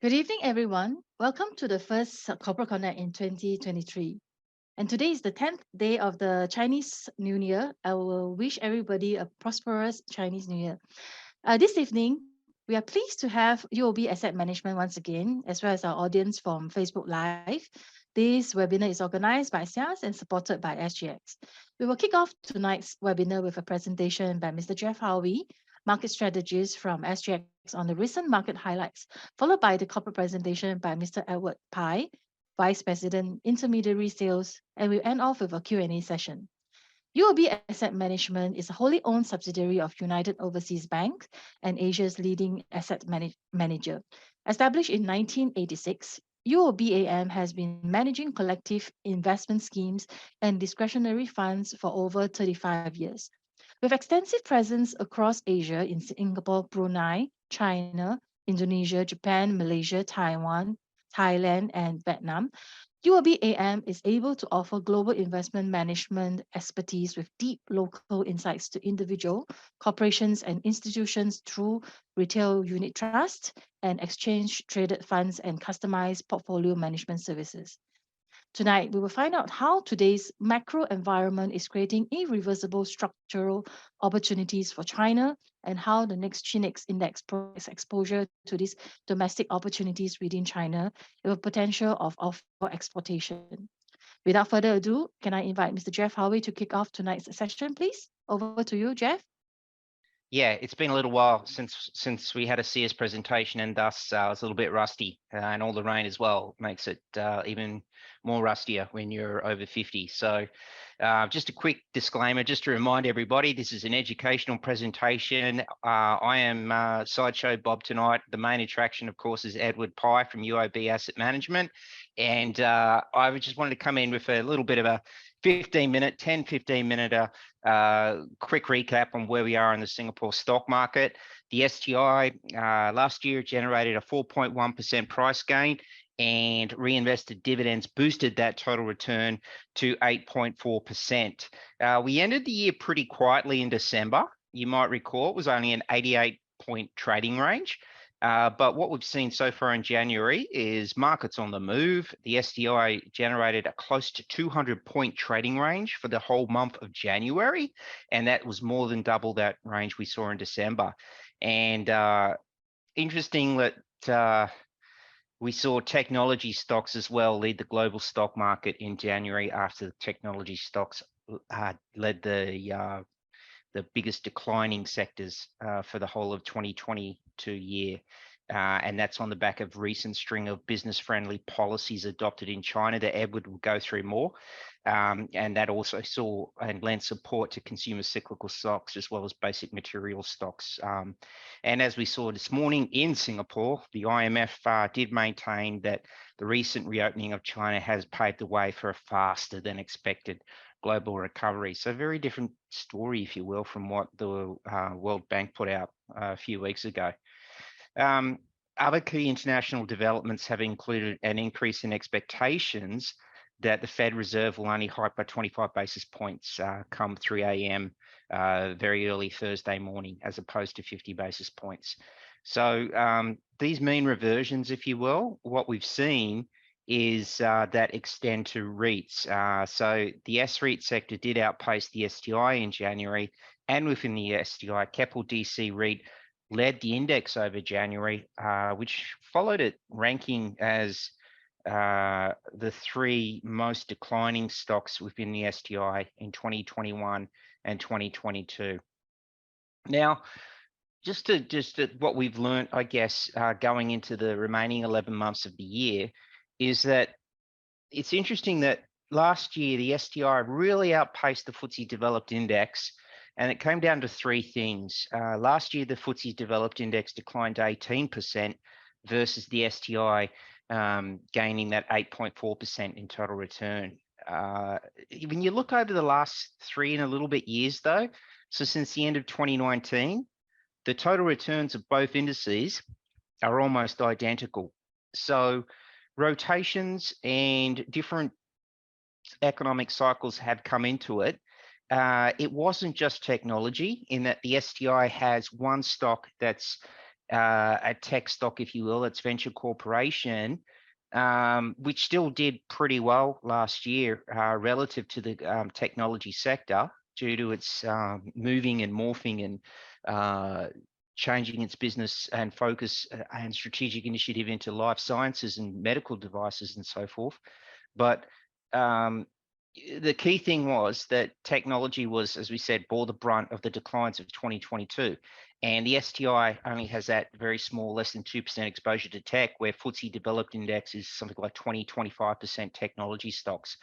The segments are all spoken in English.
Good evening, everyone. Welcome to the first Corporate Connect in 2023. And today is the 10th day of the Chinese New Year. I will wish everybody a prosperous Chinese New Year. This evening, we are pleased to have UOB Asset Management once again, as well as our audience from Facebook Live. This webinar is organized by SIAS and supported by SGX. We will kick off tonight's webinar with a presentation by Mr. Jeff Howie, market strategist from SGX on the recent market highlights, followed by the corporate presentation by Mr. Edward Pai, Vice President, Intermediary Sales, and we'll end off with a Q&A session. UOB Asset Management is a wholly owned subsidiary of United Overseas Bank and Asia's leading asset manager. Established in 1986, UOBAM has been managing collective investment schemes and discretionary funds for over 35 years. With extensive presence across Asia in Singapore, Brunei, China, Indonesia, Japan, Malaysia, Taiwan, Thailand, and Vietnam, UOB AM is able to offer global investment management expertise with deep local insights to individual, corporations, and institutions through retail unit trust and exchange traded funds and customized portfolio management services. Tonight, we will find out how today's macro environment is creating irreversible structural opportunities for China and how the next Chinex index provides exposure to these domestic opportunities within China with a potential of offshore exportation. Without further ado, can I invite Mr. Jeff Howie to kick off tonight's session, please? Over to you, Jeff. Yeah, it's been a little while since we had a SIAS presentation, and thus I was a little bit rusty, and all the rain as well makes it even more rustier when you're over 50. So just a quick disclaimer, just to remind everybody, this is an educational presentation. I am Sideshow Bob tonight. The main attraction, of course, is Edward Pai from UOB Asset Management. And I just wanted to come in with a little bit of a 10-15 minute quick recap on where we are in the Singapore stock market. The STI last year generated a 4.1% price gain, and reinvested dividends boosted that total return to 8.4%. We ended the year pretty quietly in December. You might recall it was only an 88-point trading range. But what we've seen so far in January is markets on the move. The STI generated a close to 200-point trading range for the whole month of January, and that was more than double that range we saw in December. And interesting that we saw technology stocks as well lead the global stock market in January after the technology stocks led the biggest declining sectors for the whole of 2022 year. And that's on the back of recent string of business-friendly policies adopted in China that Edward will go through more. And that also saw and lent support to consumer cyclical stocks as well as basic material stocks. And as we saw this morning in Singapore, the IMF did maintain that the recent reopening of China has paved the way for a faster than expected global recovery. So very different story, if you will, from what the World Bank put out a few weeks ago. Other key international developments have included an increase in expectations that the Fed Reserve will only hike by 25 basis points come 3 a.m. Very early Thursday morning, as opposed to 50 basis points. So these mean reversions, if you will, what we've seen is that extend to REITs. So the S-REIT sector did outpace the STI in January, and within the STI, Keppel DC REIT led the index over January, which followed it ranking as the three most declining stocks within the STI in 2021 and 2022. Now, just to what we've learned, I guess, going into the remaining 11 months of the year, is that it's interesting that last year the STI really outpaced the FTSE Developed Index, and it came down to three things. Last year, the FTSE Developed Index declined 18% versus the STI gaining that 8.4% in total return. When you look over the last 3 and a little bit years, though, so since the end of 2019, the total returns of both indices are almost identical. So rotations and different economic cycles have come into it. It wasn't just technology, in that the STI has one stock that's a tech stock, if you will, it's Venture Corporation, which still did pretty well last year relative to the technology sector due to its moving and morphing and changing its business and focus and strategic initiative into life sciences and medical devices and so forth. But the key thing was that technology was, as we said, bore the brunt of the declines of 2022. And the STI only has that very small, less than 2% exposure to tech, where FTSE Developed Index is something like 20-25% technology stocks.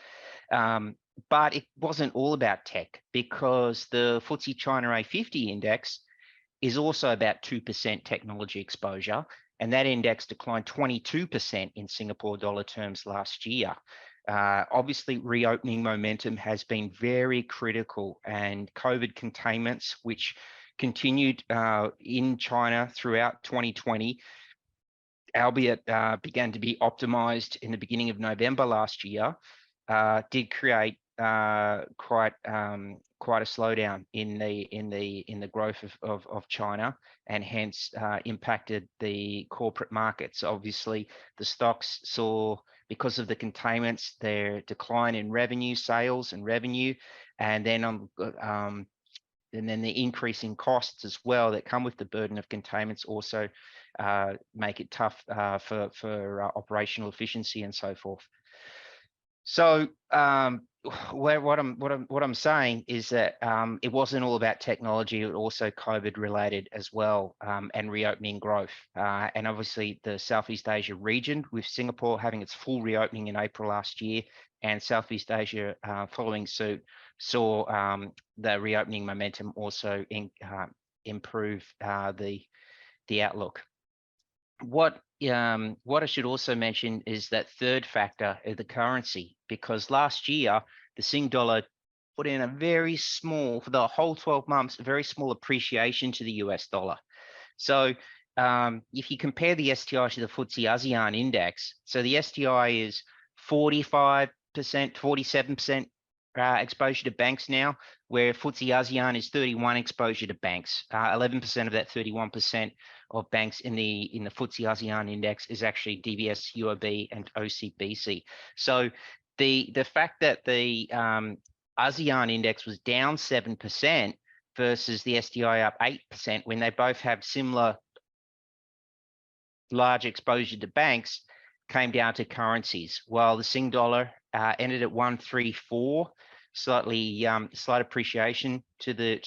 But it wasn't all about tech, because the FTSE China A50 index is also about 2% technology exposure, and that index declined 22% in Singapore dollar terms last year. Obviously, reopening momentum has been very critical, and COVID containments, which continued in China throughout 2020, albeit began to be optimized in the beginning of November last year, did create quite a slowdown in the growth of China, and hence impacted the corporate markets. Obviously, the stocks saw, because of the containments, their decline in revenue, sales and revenue, and then the increase in costs as well that come with the burden of containments also make it tough for operational efficiency and so forth. So what I'm saying is that it wasn't all about technology; it was also COVID related as well, and reopening growth. And obviously, the Southeast Asia region, with Singapore having its full reopening in April last year, and Southeast Asia following suit, saw the reopening momentum also improve the outlook. What I should also mention is that third factor is the currency, because last year the Sing dollar put in a very small, for the whole 12 months, a very small appreciation to the US dollar. So if you compare the STI to the FTSE ASEAN index, so the STI is 45%, 47% exposure to banks now, where FTSE ASEAN is 31 exposure to banks. 11% of that 31% of banks in the FTSE ASEAN index is actually DBS, UOB, and OCBC. So the fact that the ASEAN index was down 7% versus the STI up 8%, when they both have similar large exposure to banks, came down to currencies. While the Sing dollar ended at 134, slight appreciation to the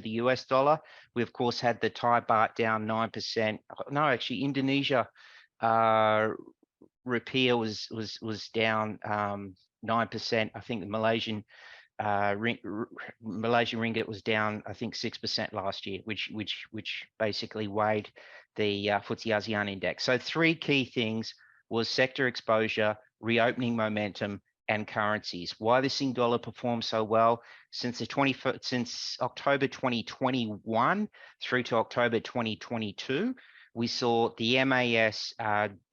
US dollar. We of course had the Thai baht down 9%. No, actually, Indonesia rupiah was down 9%. I think the Malaysian ringgit was down, I think, 6% last year, which basically weighed the FTSE ASEAN index. So three key things was sector exposure, reopening momentum, and currencies. Why the Sing dollar performed so well since October 2021 through to October 2022, we saw the MAS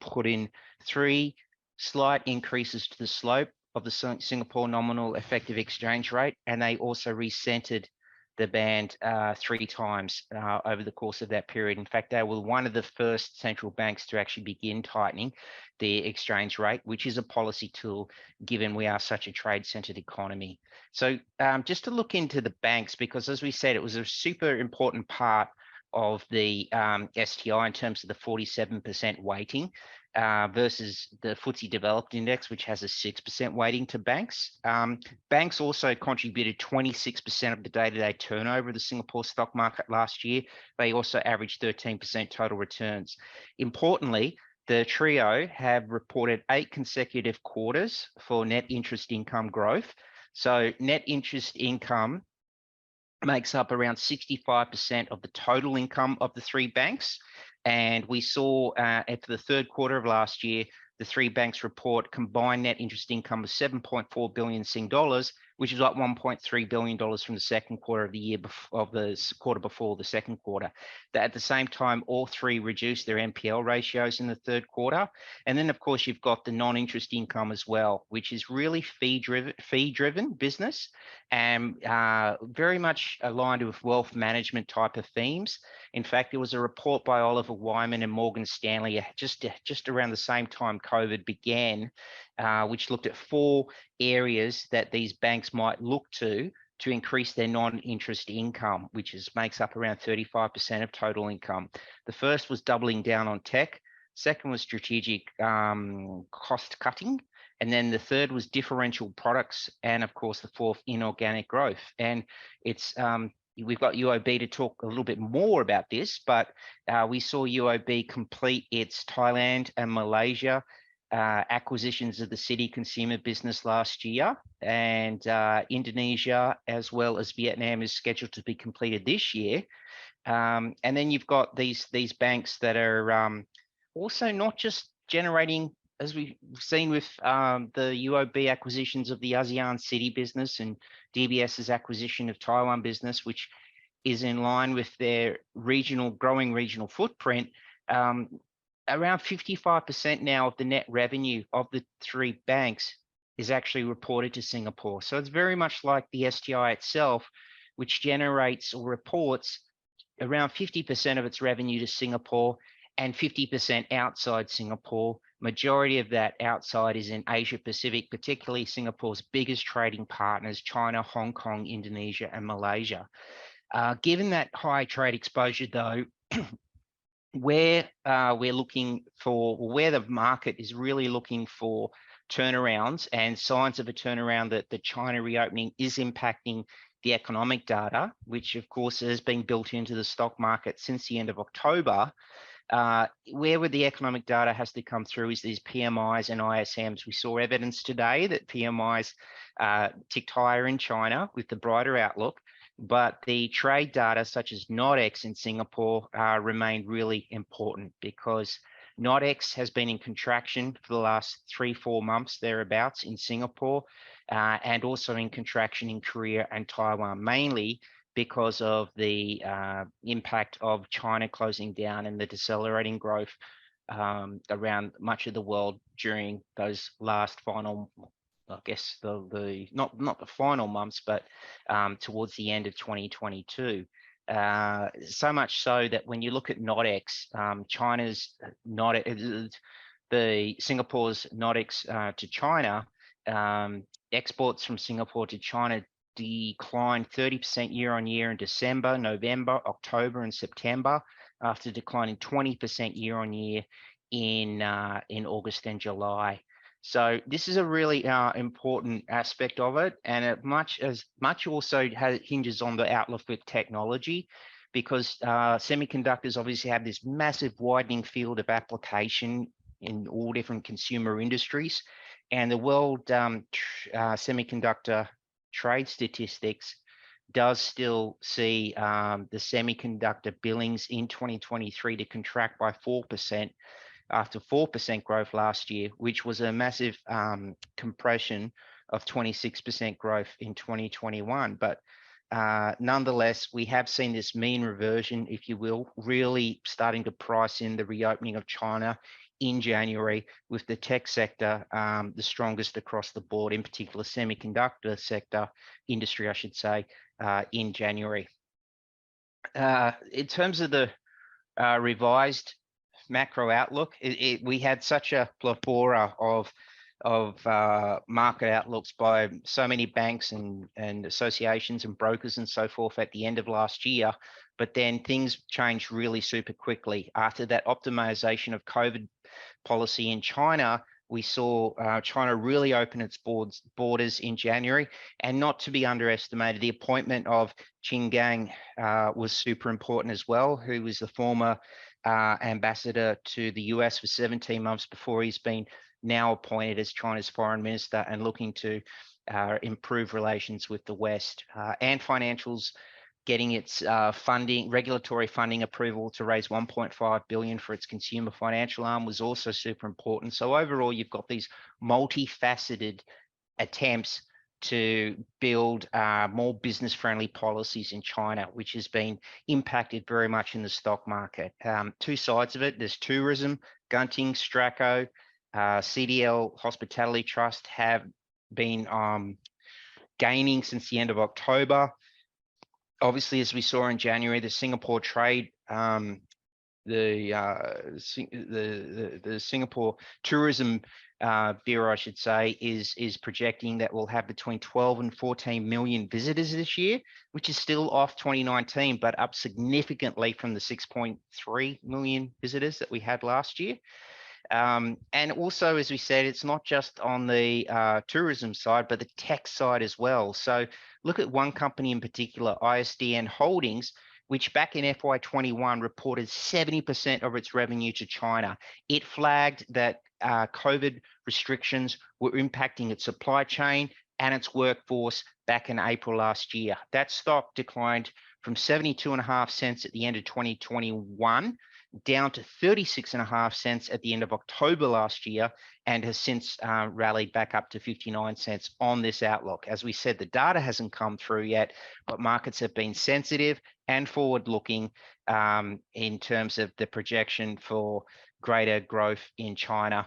put in 3 slight increases to the slope of the Singapore nominal effective exchange rate, and they also recentered the band 3 times over the course of that period. In fact, they were one of the first central banks to actually begin tightening the exchange rate, which is a policy tool, given we are such a trade-centered economy. So just to look into the banks, because as we said, it was a super important part of the STI in terms of the 47% weighting. versus the FTSE Developed Index, which has a 6% weighting to banks. Banks also contributed 26% of the day-to-day turnover of the Singapore stock market last year. They also averaged 13% total returns. Importantly, the trio have reported 8 consecutive quarters for net interest income growth. So net interest income makes up around 65% of the total income of the three banks. And we saw after the third quarter of last year, the three banks report combined net interest income of 7.4 billion Sing dollars, which is like $1.3 billion from the second quarter of the year of the quarter before the second quarter. That at the same time, all three reduced their NPL ratios in the third quarter. And then, of course, you've got the non-interest income as well, which is really fee-driven business and very much aligned with wealth management type of themes. In fact, there was a report by Oliver Wyman and Morgan Stanley just around the same time COVID began, which looked at 4 areas that these banks might look to increase their non-interest income, which makes up around 35% of total income. The first was doubling down on tech. Second was strategic cost cutting. And then the third was differential products. And of course, the fourth, inorganic growth. And it's we've got UOB to talk a little bit more about this, but we saw UOB complete its Thailand and Malaysia acquisitions of the Citi consumer business last year, and Indonesia as well as Vietnam is scheduled to be completed this year. And then you've got these banks that are also not just generating, as we've seen with the UOB acquisitions of the ASEAN City business and DBS's acquisition of Taiwan business, which is in line with their growing regional footprint. Around 55% now of the net revenue of the three banks is actually reported to Singapore. So it's very much like the STI itself, which generates or reports around 50% of its revenue to Singapore and 50% outside Singapore. Majority of that outside is in Asia Pacific, particularly Singapore's biggest trading partners, China, Hong Kong, Indonesia, and Malaysia. Given that high trade exposure, though, where we're looking for, where the market is really looking for turnarounds and signs of a turnaround, that the China reopening is impacting the economic data, which of course has been built into the stock market since the end of October. Where the economic data has to come through is these PMIs and ISMs. We saw evidence today that PMIs ticked higher in China with the brighter outlook, but the trade data such as NODX in Singapore remained really important, because NODX has been in contraction for the last 3-4 months thereabouts in Singapore, and also in contraction in Korea and Taiwan, mainly because of the impact of China closing down and the decelerating growth around much of the world during those last final, I guess the not the final months, but towards the end of 2022. So much so that when you look at NODX, China's NODX, the Singapore's NODX to China, exports from Singapore to China declined 30% year on year in December, November, October, and September, after declining 20% year on year in August and July. So this is a really important aspect of it, and it much also hinges on the outlook with technology, because semiconductors obviously have this massive widening field of application in all different consumer industries, and the world semiconductor trade statistics does still see the semiconductor billings in 2023 to contract by 4%, after 4% growth last year, which was a massive compression of 26% growth in 2021. But nonetheless, we have seen this mean reversion, if you will, really starting to price in the reopening of China in January, with the tech sector the strongest across the board, in particular semiconductor sector industry, I should say, in January. In terms of the revised macro outlook, we had such a plethora of market outlooks by so many banks and associations and brokers and so forth at the end of last year. But then things changed really super quickly. After that optimization of COVID policy in China, we saw China really open its borders in January, and not to be underestimated, the appointment of Qin Gang was super important as well, who was the former ambassador to the US for 17 months before he's been now appointed as China's foreign minister and looking to improve relations with the West. And Financials getting its regulatory funding approval to raise 1.5 billion for its consumer financial arm was also super important. So overall, you've got these multifaceted attempts to build more business-friendly policies in China, which has been impacted very much in the stock market. Two sides of it. There's tourism, Gunting, Straco, CDL Hospitality Trust have been gaining since the end of October. Obviously, as we saw in January, the Singapore trade, the Singapore Tourism Bureau, I should say, is projecting that we'll have between 12 and 14 million visitors this year, which is still off 2019, but up significantly from the 6.3 million visitors that we had last year. And also, as we said, it's not just on the tourism side, but the tech side as well. So look at one company in particular, ISDN Holdings, which back in FY21 reported 70% of its revenue to China. It flagged that COVID restrictions were impacting its supply chain and its workforce back in April last year. That stock declined from 72.5 cents at the end of 2021 down to 36.5 cents at the end of October last year, and has since rallied back up to 59 cents on this outlook. As we said, the data hasn't come through yet, but markets have been sensitive and forward-looking in terms of the projection for greater growth in China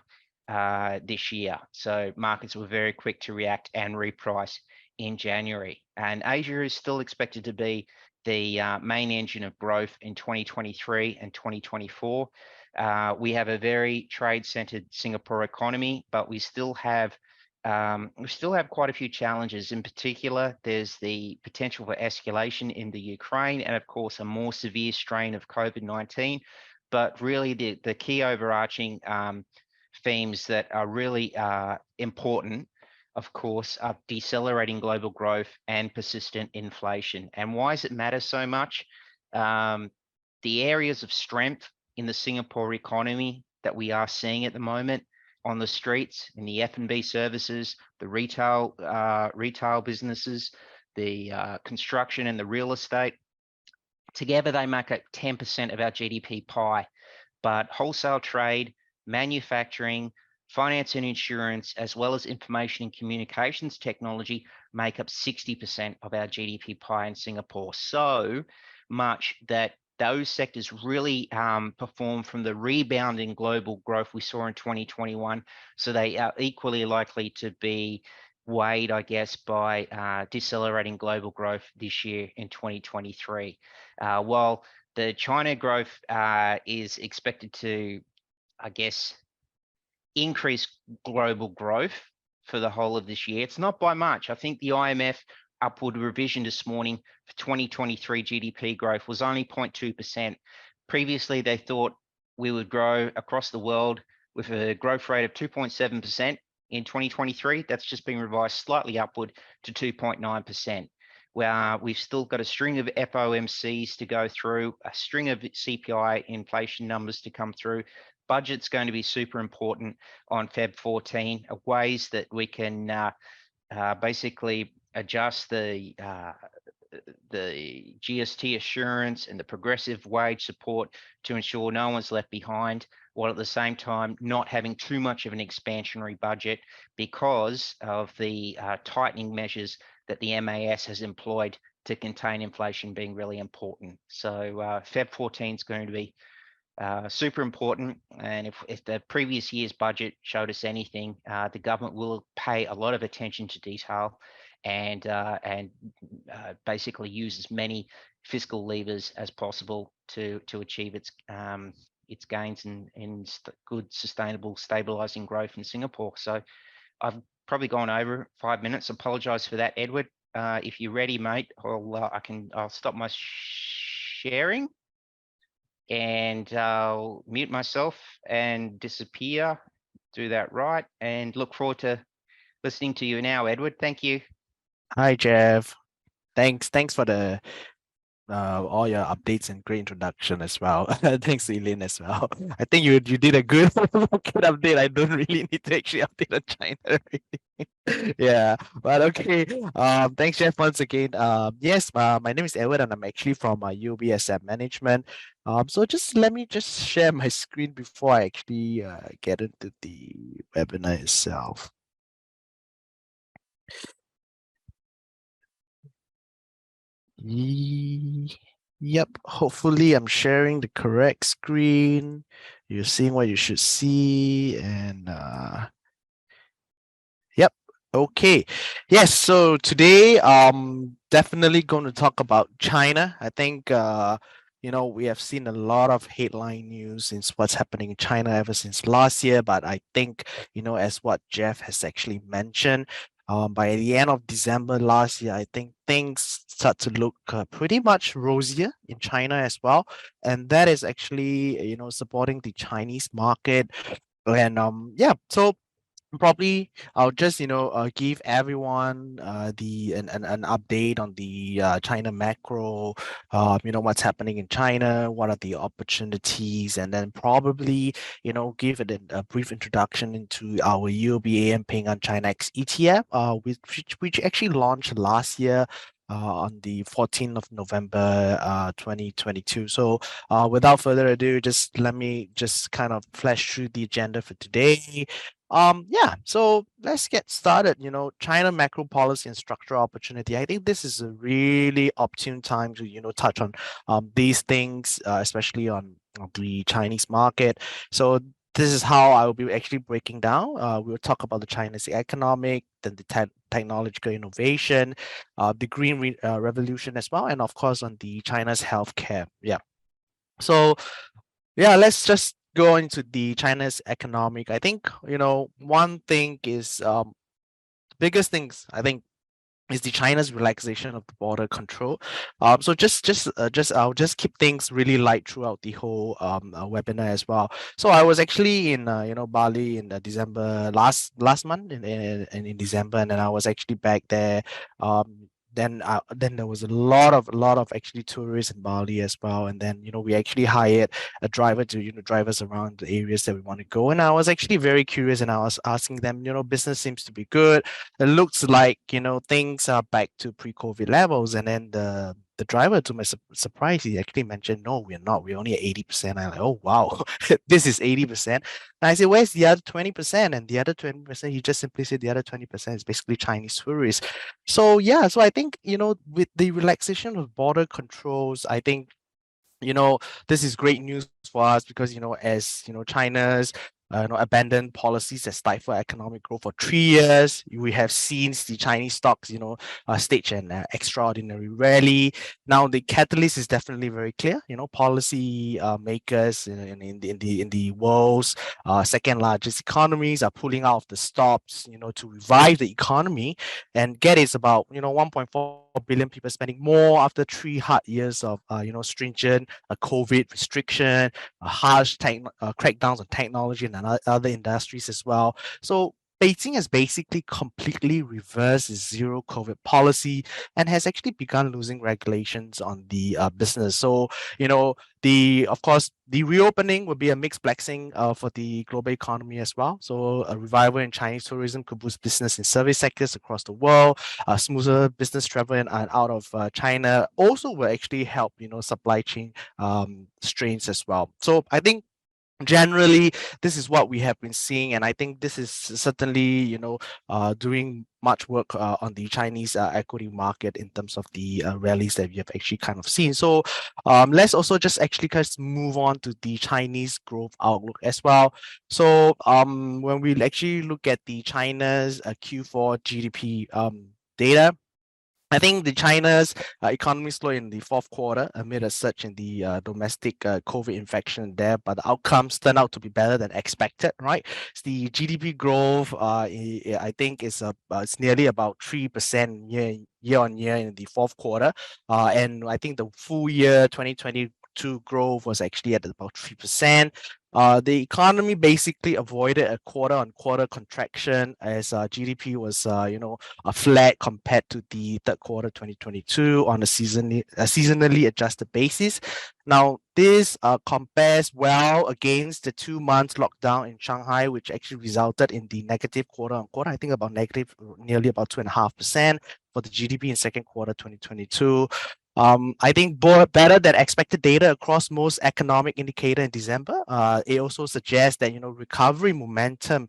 this year. So markets were very quick to react and reprice in January. And Asia is still expected to be the main engine of growth in 2023 and 2024. We have a very trade-centered Singapore economy, but we still have quite a few challenges. In particular, there's the potential for escalation in the Ukraine, and of course, a more severe strain of COVID-19. But really, the key overarching themes that are really important, of course, are decelerating global growth and persistent inflation. And why does it matter so much? The areas of strength in the Singapore economy that we are seeing at the moment on the streets, in the F&B services, the retail businesses, the construction and the real estate, together they make up 10% of our GDP pie. But wholesale trade, manufacturing, finance and insurance, as well as information and communications technology, make up 60% of our GDP pie in Singapore. So much that those sectors really perform from the rebounding global growth we saw in 2021. So they are equally likely to be weighed, I guess, by decelerating global growth this year in 2023. While the China growth is expected to, I guess, increase global growth for the whole of this year, it's not by much. I think the IMF upward revision this morning for 2023 GDP growth was only 0.2%. Previously, they thought we would grow across the world with a growth rate of 2.7% in 2023. That's just been revised slightly upward to 2.9%. Where we've still got a string of FOMCs to go through, a string of CPI inflation numbers to come through. Budget's going to be super important on Feb 14, ways that we can basically adjust the GST assurance and the progressive wage support to ensure no one's left behind, while at the same time not having too much of an expansionary budget because of the tightening measures that the MAS has employed to contain inflation being really important. So Feb 14 is going to be super important, and if the previous year's budget showed us anything, the government will pay a lot of attention to detail and basically use as many fiscal levers as possible to achieve its gains in good, sustainable, stabilizing growth in Singapore. So I've probably gone over 5 minutes. Apologize for that, Edward. If you're ready, mate, I'll stop my sharing and I'll mute myself and disappear. Do that right, and look forward to listening to you now, Edward. Thank you. Hi, Jeff. Thanks for the all your updates and great introduction as well. Thanks, Eileen, as well. I think you did a good good update. I don't really need to actually update on China. Yeah, but okay. Thanks, Jeff, once again. Yes, my name is Edward, and I'm actually from UOB Asset Management. So just let me just share my screen before I actually get into the webinar itself. Yep, hopefully I'm sharing the correct screen. You're seeing what you should see, and yep, okay. Yes, so today definitely going to talk about China. I think we have seen a lot of headline news since what's happening in China ever since last year, but I think as what Jeff has actually mentioned, by the end of December last year, I think things start to look pretty much rosier in China as well, and that is actually supporting the Chinese market. And yeah, so probably I'll just give everyone an update on the China macro, what's happening in China, what are the opportunities, and then probably give it a brief introduction into our UOB AM Ping on China X ETF, which actually launched last year. On the 14th of November 2022. So without further ado, just let me just kind of flash through the agenda for today. Yeah, so let's get started. China macro policy and structural opportunity. I think this is a really opportune time to touch on these things, especially on the Chinese market. So this is how I will be actually breaking down. We'll talk about the Chinese economic, then the technological innovation, the green revolution as well, and of course on the China's healthcare. Yeah. So yeah, let's just go into the China's economic. I think, one thing is biggest things I think is the China's relaxation of the border control. So just I'll just keep things really light throughout the whole webinar as well. So I was actually in Bali in December last month in December, and then I was actually back there. Then there was a lot of actually tourists in Bali as well, and then we actually hired a driver to drive us around the areas that we want to go. And I was actually very curious, and I was asking them, business seems to be good, it looks like things are back to pre-COVID levels. And then the driver, to my surprise, he actually mentioned, no, we're not, we're only at 80%. I'm like, oh wow, this is 80%. And I said, where's the other 20%? And the other 20%, he just simply said the other 20% is basically Chinese tourists. So yeah, so I think with the relaxation of border controls, I think this is great news for us because as China's abandoned policies that stifle economic growth for 3 years, we have seen the Chinese stocks stage an extraordinary rally. Now the catalyst is definitely very clear. Policy makers in the world's second largest economies are pulling out of the stops to revive the economy, and get it's about 1.4 billion people spending more after 3 hard years of stringent COVID restriction, harsh crackdowns on technology and other industries as well. So Beijing has basically completely reversed its zero COVID policy and has actually begun losing regulations on the business. So, of course, the reopening will be a mixed blessing for the global economy as well. So a revival in Chinese tourism could boost business in service sectors across the world. Smoother business travel in and out of China also will actually help, supply chain strains as well. So I think generally this is what we have been seeing, and I think this is certainly doing much work on the Chinese equity market in terms of the rallies that we have actually kind of seen. So let's also just actually move on to the Chinese growth outlook as well. So when we actually look at the China's Q4 GDP data, I think the China's economy slowed in the fourth quarter amid a surge in the domestic COVID infection there, but the outcomes turned out to be better than expected, right? It's the GDP growth, I think, it's nearly about 3% year on year in the fourth quarter, and I think the full year 2022 growth was actually at about 3%. The economy basically avoided a quarter-on-quarter contraction as GDP was, flat compared to the third quarter 2022 on a seasonally adjusted basis. Now, this compares well against the 2 months lockdown in Shanghai, which actually resulted in the negative quarter-on-quarter. I think about negative, nearly about 2.5% for the GDP in second quarter 2022. I think better than expected data across most economic indicator in December. It also suggests that recovery momentum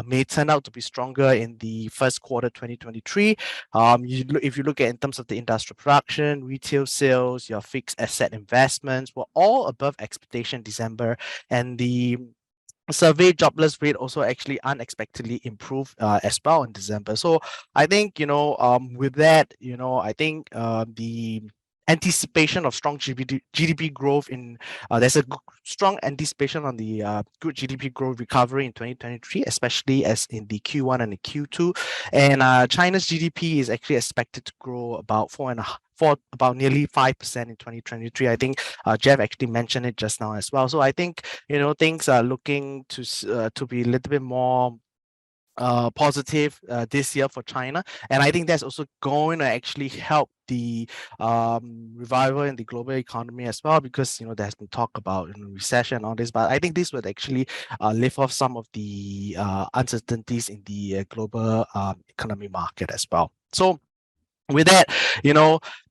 may turn out to be stronger in the first quarter 2023. If you look at in terms of the industrial production, retail sales, your fixed asset investments were all above expectation in December, and the survey jobless rate also actually unexpectedly improved as well in December. So I think with that, I think the anticipation of strong GDP growth there's a strong anticipation on the good GDP growth recovery in 2023, especially as in the Q1 and the Q2, and China's GDP is actually expected to grow about about nearly 5% in 2023. I think Jeff actually mentioned it just now as well. So I think things are looking to be a little bit more positive this year for China, and I think that's also going to actually help the revival in the global economy as well, because there's been talk about recession and all this, but I think this would actually lift off some of the uncertainties in the global economy market as well. So with that,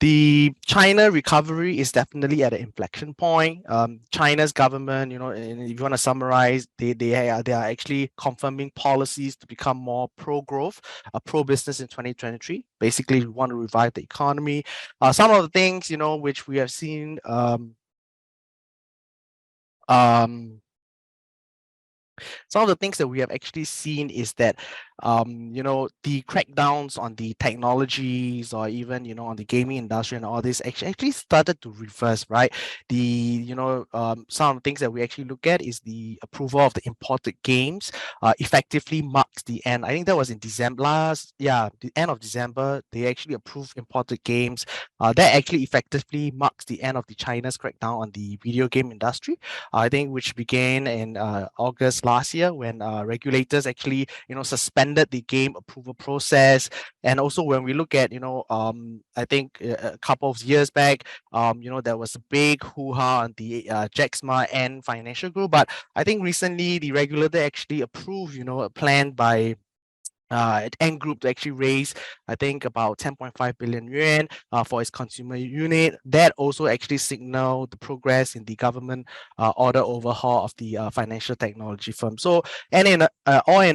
the China recovery is definitely at an inflection point. China's government, and if you want to summarize, they are actually confirming policies to become more pro-growth, pro-business in 2023. Basically, we want to revive the economy. Some of the things, which we have seen, some of the things that we have actually seen is that the crackdowns on the technologies, or even on the gaming industry and all this actually started to reverse, right? Some of the things that we actually look at is the approval of the imported games effectively marks the end. I think that was in December the end of December, they actually approved imported games. That actually effectively marks the end of the China's crackdown on the video game industry, I think, which began in August last year, when regulators actually suspended the game approval process. And also when we look at I think a couple of years back, there was a big hoo-ha on the Jack Ma and Financial Group, but I think recently the regulator actually approved a plan by Ant Group to actually raise, I think, about 10.5 billion yuan for its consumer unit. That also actually signaled the progress in the government order overhaul of the financial technology firm. So, and in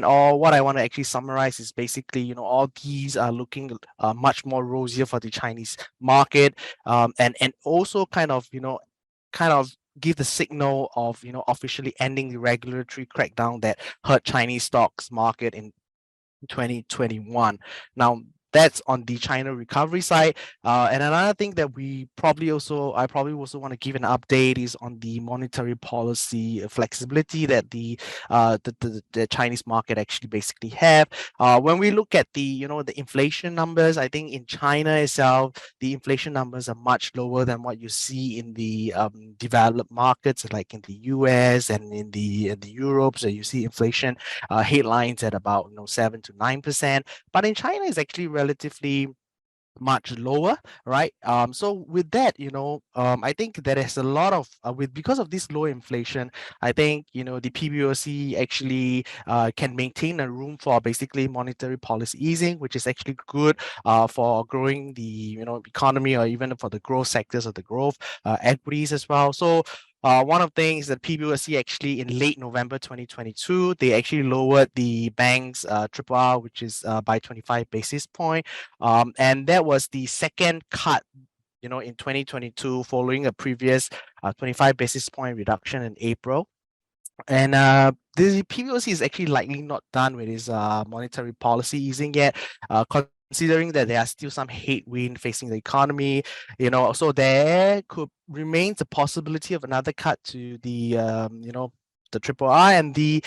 all, what I want to actually summarize is basically, all these are looking much more rosier for the Chinese market, and also kind of give the signal of officially ending the regulatory crackdown that hurt Chinese stocks market in 2021. Now, that's on the China recovery side. And another thing that I probably also want to give an update is on the monetary policy flexibility that the Chinese market actually basically have. When we look at the inflation numbers, I think in China itself, the inflation numbers are much lower than what you see in the developed markets, like in the US and in the Europe. So you see inflation headlines at about 7 to 9%, but in China it's actually relatively much lower, right? So with that, I think there is a lot of because of this low inflation, I think the PBOC actually can maintain a room for basically monetary policy easing, which is actually good for growing the economy, or even for the growth sectors of the growth equities as well. So one of the things that PBOC actually in late November 2022, they actually lowered the bank's triple R, which is by 25 basis point. And that was the second cut in 2022, following a previous 25 basis point reduction in April. And the PBOC is actually likely not done with its monetary policy easing yet. considering that there are still some headwind facing the economy, so there could remain the possibility of another cut to the, the triple R and the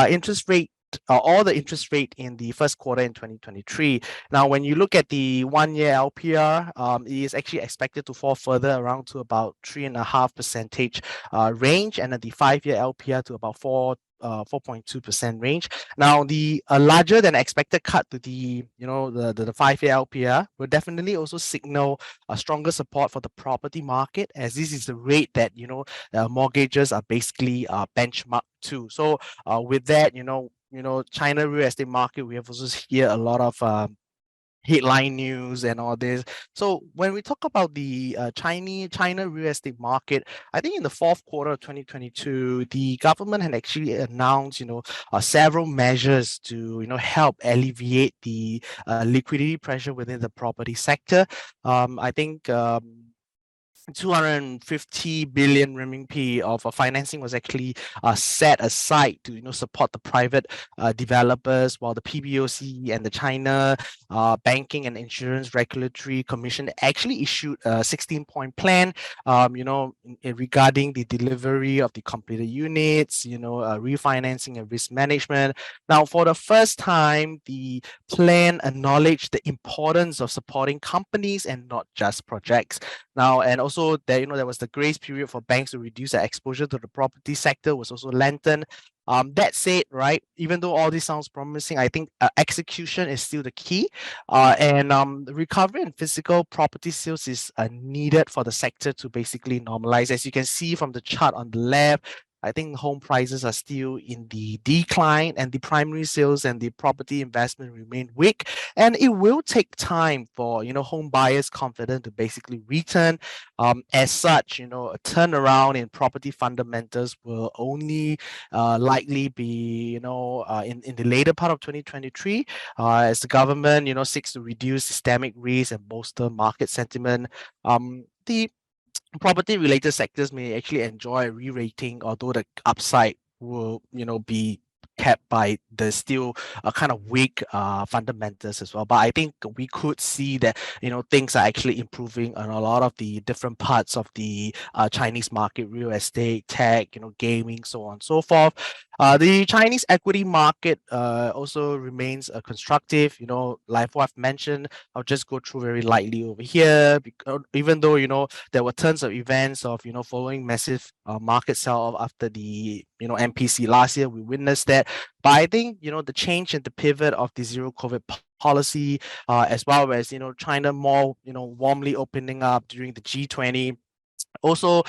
interest rate. All the interest rate in the first quarter in 2023. Now, when you look at the 1-year LPR, it is actually expected to fall further around to about 3.5% range, and at the 5-year LPR to about 4.2% range. Now, the larger than expected cut to the, the 5-year LPR will definitely also signal a stronger support for the property market, as this is the rate that, mortgages are basically benchmarked to. So with that, China real estate market, we have also hear a lot of headline news and all this. So when we talk about the China real estate market, I think in the fourth quarter of 2022, the government had actually announced, several measures to, help alleviate the liquidity pressure within the property sector. I think 250 billion RMB of financing was actually set aside to support the private developers, while the PBOC and the China Banking and Insurance Regulatory Commission actually issued a 16-point plan, regarding the delivery of the completed units, refinancing and risk management. Now, for the first time, the plan acknowledged the importance of supporting companies and not just projects. Now, and also there, there was the grace period for banks to reduce their exposure to the property sector was also lengthened. That said, right, even though all this sounds promising, I think execution is still the key. And the recovery in physical property sales is needed for the sector to basically normalize. As you can see from the chart on the left, I think home prices are still in the decline, and the primary sales and the property investment remain weak. And it will take time for home buyers' confidence to basically return. As such, a turnaround in property fundamentals will only likely be in the later part of 2023, as the government seeks to reduce systemic risk and bolster market sentiment. The property related sectors may actually enjoy a re-rating, although the upside will be kept by the still kind of weak fundamentals as well. But I think we could see that things are actually improving on a lot of the different parts of the Chinese market: real estate, tech, gaming, so on and so forth. The Chinese equity market also remains constructive. Like what I've mentioned, I'll just go through very lightly over here, because even though there were tons of events of following massive market sell-off after the MPC last year, we witnessed that. But I think the change in the pivot of the zero COVID policy, as well as China more warmly opening up during the G20, also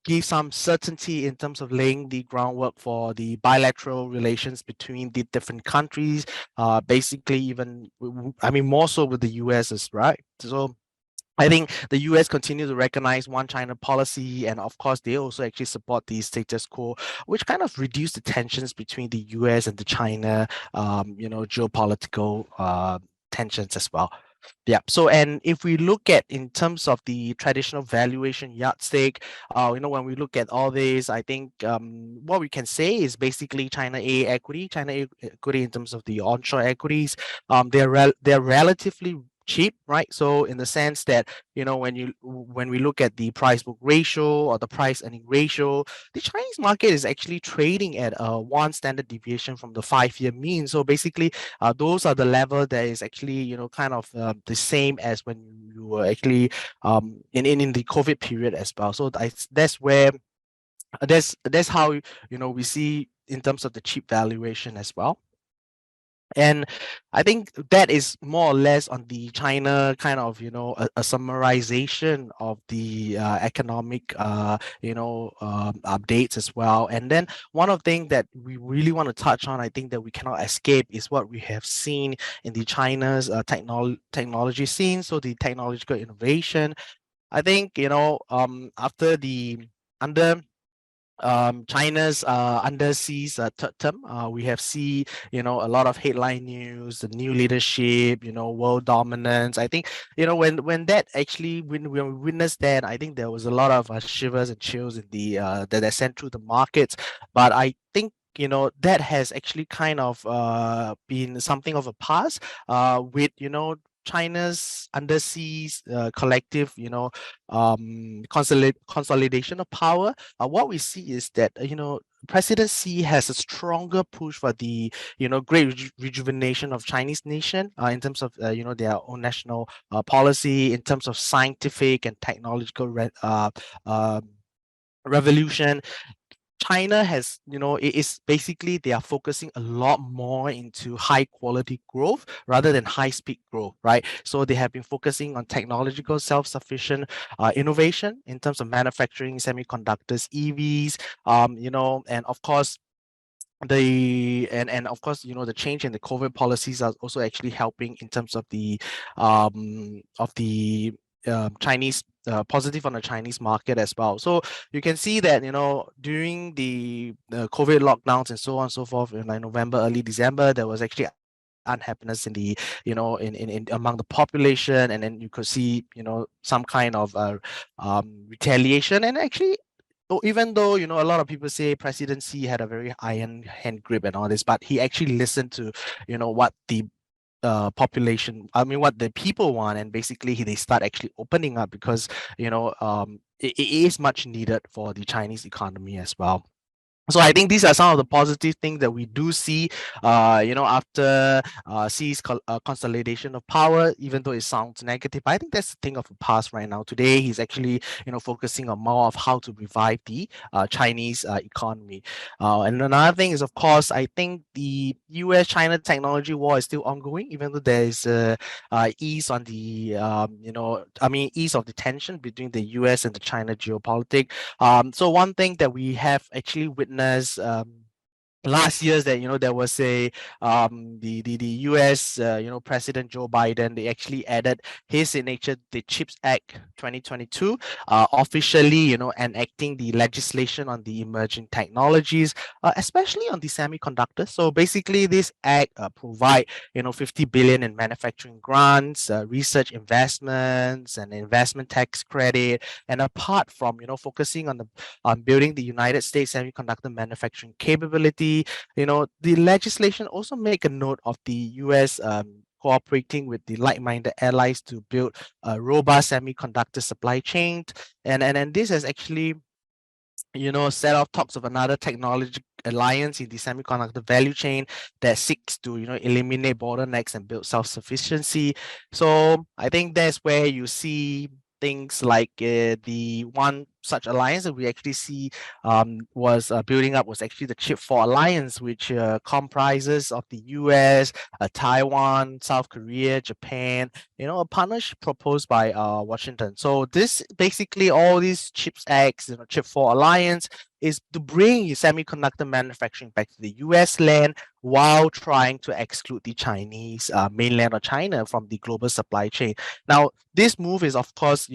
give some certainty in terms of laying the groundwork for the bilateral relations between the different countries, basically even more so with the US, right? So I think the US continue to recognize one China policy, and of course they also actually support the status quo, which kind of reduce the tensions between the US and the China geopolitical tensions as well. Yeah. So, and if we look at in terms of the traditional valuation yardstick, when we look at all this, I think what we can say is basically China equity in terms of the onshore equities, they're relatively cheap, right? So in the sense that when we look at the price book ratio or the price earning ratio, the Chinese market is actually trading at one standard deviation from the 5-year mean. So basically, those are the level that is actually kind of the same as when you were actually in the COVID period as well. So that's where that's how we see in terms of the cheap valuation as well. And I think that is more or less on the China kind of, a summarization of the economic, updates as well. And then one of the things that we really want to touch on, I think that we cannot escape, is what we have seen in the China's technology scene. So the technological innovation, I think, after China's underseas third term, we have seen a lot of headline news, the new leadership, world dominance. I think when that actually when we witnessed that, I think there was a lot of shivers and chills in the that sent through the markets. But I think that has actually kind of been something of a past with China's underseas collective consolidation of power. What we see is that President Xi has a stronger push for the great rejuvenation of Chinese nation in terms of their own national policy, in terms of scientific and technological revolution. China has, it is basically they are focusing a lot more into high quality growth rather than high speed growth, right? So they have been focusing on technological self-sufficient innovation in terms of manufacturing semiconductors, EVs, and of course of course the change in the COVID policies are also actually helping in terms of the Chinese positive on the Chinese market as well. So you can see that during the COVID lockdowns and so on and so forth in like November, early December, there was actually unhappiness in the in among the population, and then you could see some kind of retaliation. And actually, even though a lot of people say President Xi had a very iron hand grip and all this, but he actually listened to what the population, I mean what the people want, and basically they start actually opening up because it is much needed for the Chinese economy as well. So I think these are some of the positive things that we do see, after Xi's consolidation of power, even though it sounds negative. I think that's the thing of the past right now. Today, he's actually, focusing on more of how to revive the Chinese economy. And another thing is, of course, I think the US-China technology war is still ongoing, even though there is ease on the, ease of the tension between the US and the China geopolitics. So one thing that we have actually witnessed last year is that there was a the US President Joe Biden, they actually added his signature to the CHIPS Act 2022, officially enacting the legislation on the emerging technologies, especially on the semiconductors. So basically this act provide 50 billion in manufacturing grants, research investments, and investment tax credit. And apart from focusing on building the United States semiconductor manufacturing capability, the legislation also make a note of the US cooperating with the like-minded allies to build a robust semiconductor supply chain. And this has actually set off talks of another technology alliance in the semiconductor value chain that seeks to eliminate bottlenecks and build self-sufficiency. So I think that's where you see things like the one such alliance that we actually see was building up was actually the Chip 4 Alliance, which comprises of the US, Taiwan, South Korea, Japan, a partnership proposed by Washington. So this basically all these CHIPS Acts, Chip 4 Alliance is to bring semiconductor manufacturing back to the US land while trying to exclude the Chinese mainland or China from the global supply chain. Now, this move is, of course,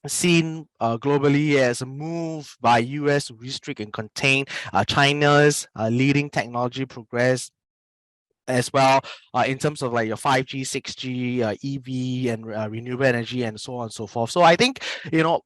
seen globally as a move by US to restrict and contain China's leading technology progress as well, in terms of like your 5G, 6G, EV, and renewable energy, and so on and so forth. So I think,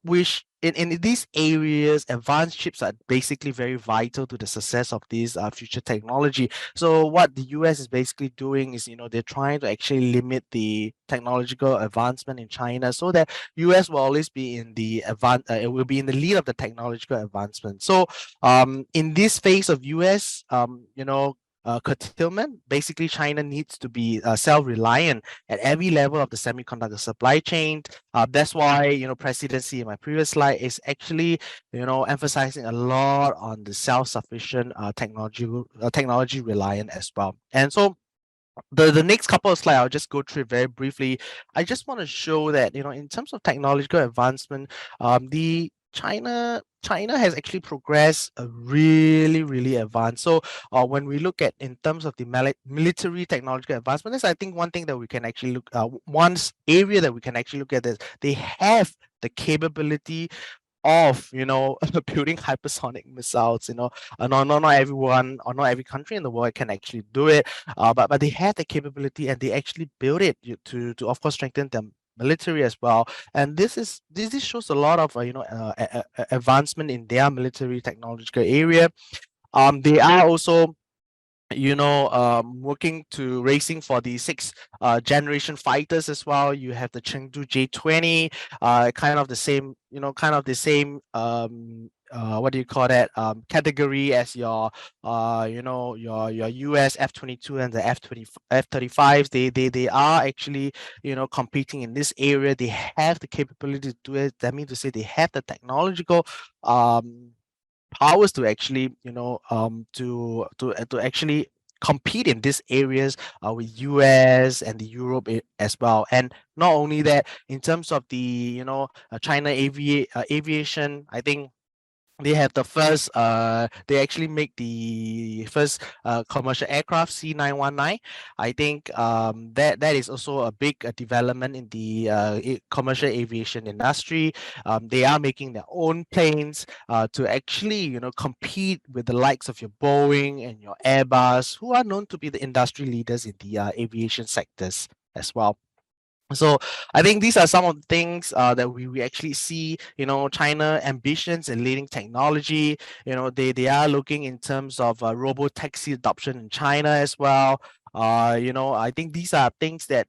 which in these areas, advanced chips are basically very vital to the success of this future technology. So what the US is basically doing is, they're trying to actually limit the technological advancement in China so that US will always be in the it will be in the lead of the technological advancement. So in this phase of US, curtailment, basically China needs to be self-reliant at every level of the semiconductor supply chain. That's why presidency in my previous slide is actually emphasizing a lot on the self-sufficient technology reliant as well. And so the next couple of slides, I'll just go through it very briefly. I just want to show that in terms of technological advancement, the China has actually progressed really advanced. So when we look at in terms of the military technological advancement, that's I think one thing that we can actually look one area that we can actually look at is they have the capability of building hypersonic missiles. Not everyone or not every country in the world can actually do it, but they have the capability and they actually build it to of course strengthen them military as well. And this shows a lot of advancement in their military technological area. They are also working to racing for the sixth generation fighters as well. You have the Chengdu J20, kind of the same, what do you call that, category as your your US F-22 and the F-35s. They are actually competing in this area. They have the capability to do it. That means to say they have the technological powers to actually to actually compete in these areas with US and the Europe as well. And not only that, in terms of the China aviation, I think they have the first they actually make the first commercial aircraft C919. I think that is also a big development in the commercial aviation industry. They are making their own planes to actually compete with the likes of your Boeing and your Airbus, who are known to be the industry leaders in the aviation sectors as well. So I think these are some of the things that we actually see, China ambitions in leading technology. They are looking in terms of robo taxi adoption in China as well. I think these are things that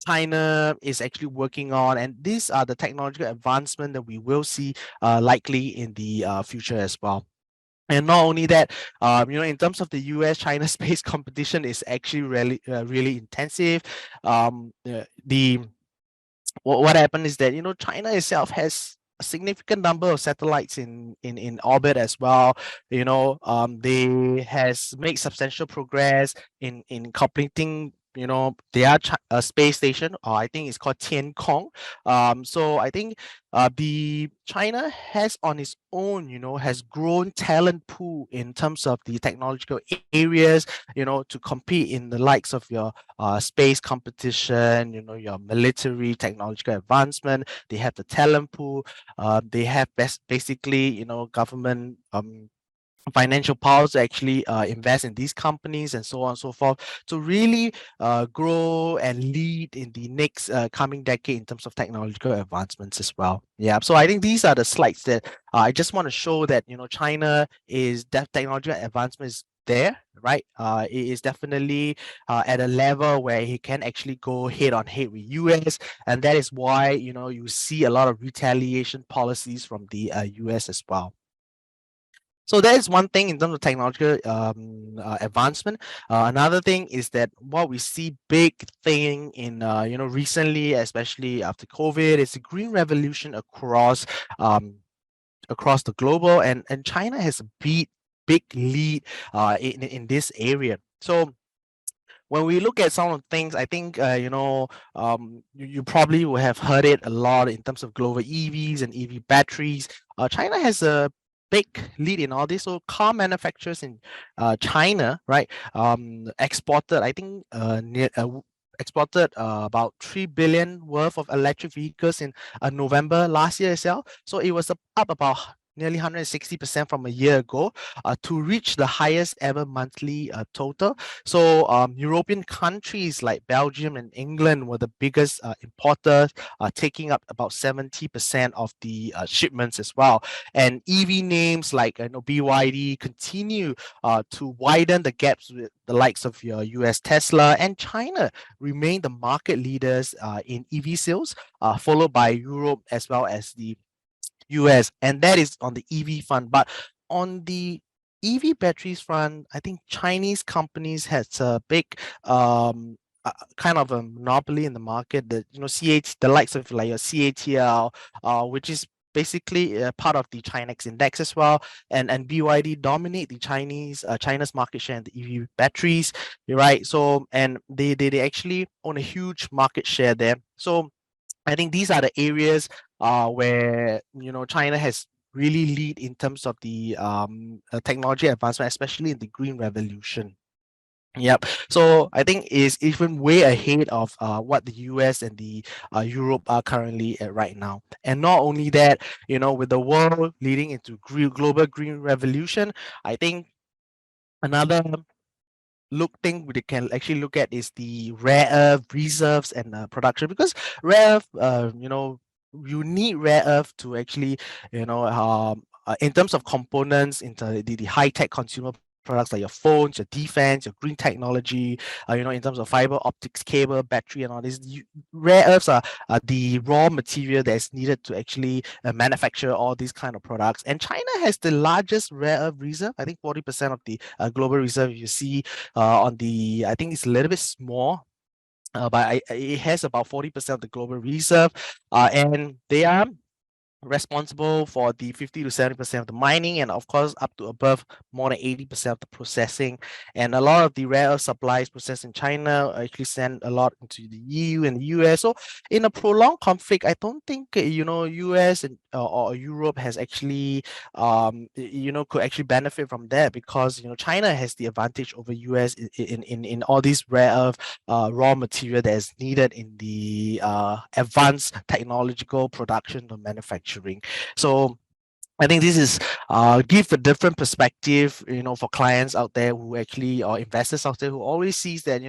China is actually working on, and these are the technological advancement that we will see likely in the future as well. And not only that, in terms of the US-China space competition is actually really intensive. The what happened is that China itself has a significant number of satellites in orbit as well. They has made substantial progress in completing their space station, or I think it's called Tiankong. So I think the China has on its own has grown talent pool in terms of the technological areas to compete in the likes of your space competition, your military technological advancement. They have the talent pool. They have basically government financial powers to actually invest in these companies and so on and so forth to really grow and lead in the next coming decade in terms of technological advancements as well. Yeah, so I think these are the slides that I just want to show that China is technological advancement is there, right? It is definitely at a level where he can actually go head on head with US, and that is why you see a lot of retaliation policies from the US as well. So that is one thing in terms of technological advancement. Another thing is that what we see big thing in recently, especially after COVID, is the green revolution across the global, and China has a big lead in this area. So when we look at some of the things, I think you probably will have heard it a lot in terms of global EVs and EV batteries. China has a big lead in all this. So car manufacturers in China, right, exported, I think, exported about 3 billion worth of electric vehicles in November last year itself. So it was up about nearly 160% from a year ago to reach the highest ever monthly total. So European countries like Belgium and England were the biggest importers, taking up about 70% of the shipments as well. And EV names like BYD continue to widen the gaps with the likes of your US Tesla, and China remain the market leaders in EV sales, followed by Europe as well as the US, and that is on the EV front. But on the EV batteries front, I think Chinese companies has a big kind of a monopoly in the market. That CAT, the likes of like your CATL, which is basically part of the Chinex index as well, and BYD dominate the China's market share in the EV batteries, right? So and they actually own a huge market share there. So I think these are the areas where China has really lead in terms of the technology advancement, especially in the green revolution. Yep. So I think is even way ahead of what the US and the Europe are currently at right now. And not only that, with the world leading into global green revolution, I think another thing we can actually look at is the rare earth reserves and production, because rare earth you need rare earth to actually in terms of components, into the high-tech consumer products like your phones, your defense, your green technology, in terms of fiber optics, cable, battery, and all this, rare earths are the raw material that's needed to actually manufacture all these kind of products. And China has the largest rare earth reserve. I think 40% of the global reserve. You see on the, I think it's a little bit small. But it has about 40% of the global reserve, and they are responsible for the 50 to 70% of the mining, and of course up to above more than 80% of the processing. And a lot of the rare earth supplies processed in China actually send a lot into the EU and the US. So in a prolonged conflict, I don't think US and or Europe has actually could actually benefit from that, because China has the advantage over US in all these rare earth raw material that is needed in the advanced technological production or manufacturing. So I think this is give a different perspective, for clients out there who actually, or investors out there who always sees that,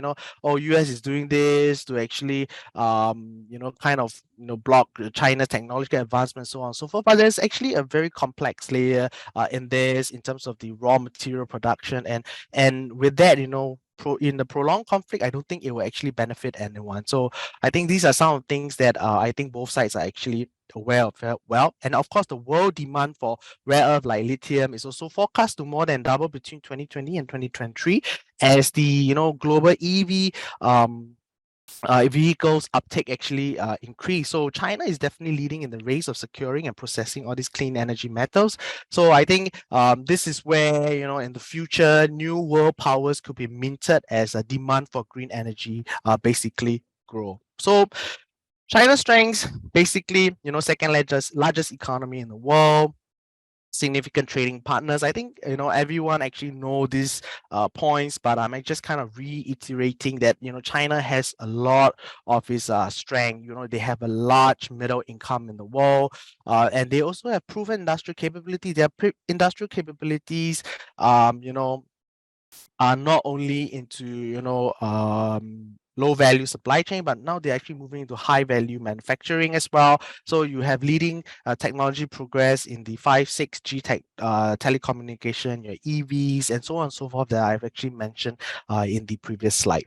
oh, US is doing this to actually, kind of, block China's technological advancement, so on and so forth. But there's actually a very complex layer in this, in terms of the raw material production, and with that, in the prolonged conflict, I don't think it will actually benefit anyone. So I think these are some of the things that I think both sides are actually aware of well. And of course, the world demand for rare earth like lithium is also forecast to more than double between 2020 and 2023, as the global EV vehicles uptake actually increase. So China is definitely leading in the race of securing and processing all these clean energy metals. So I think this is where, in the future, new world powers could be minted as a demand for green energy basically grow. So China's strengths, basically, second largest economy in the world, significant trading partners. I think everyone actually know these points, but I'm just kind of reiterating that China has a lot of its strength. They have a large middle income in the world, and they also have proven industrial capability. Their industrial capabilities, are not only into low value supply chain, but now they're actually moving into high value manufacturing as well. So you have leading technology progress in the 5-6G telecommunication, your EVs, and so on and so forth, that I've actually mentioned in the previous slide.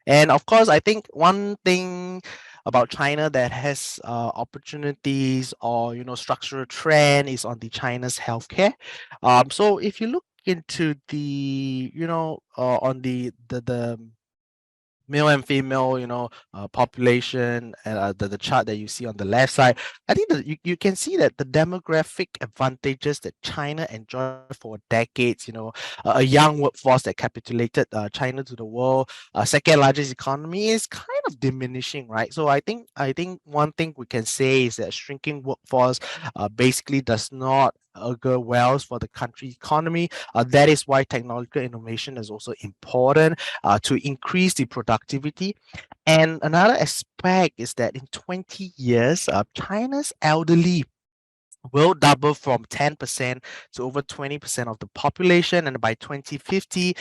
And of course, I think one thing about China that has opportunities or structural trend is on the China's healthcare. So if you look into the on the male and female, population, and the chart that you see on the left side, I think that you can see that the demographic advantages that China enjoyed for decades, a young workforce that capitulated China to the world, second largest economy, is kind of diminishing, right? So I think one thing we can say is that shrinking workforce basically does not augur well for the country economy. That is why technological innovation is also important to increase the productivity. And another aspect is that in 20 years, China's elderly will double from 10% to over 20% of the population. And by 2050,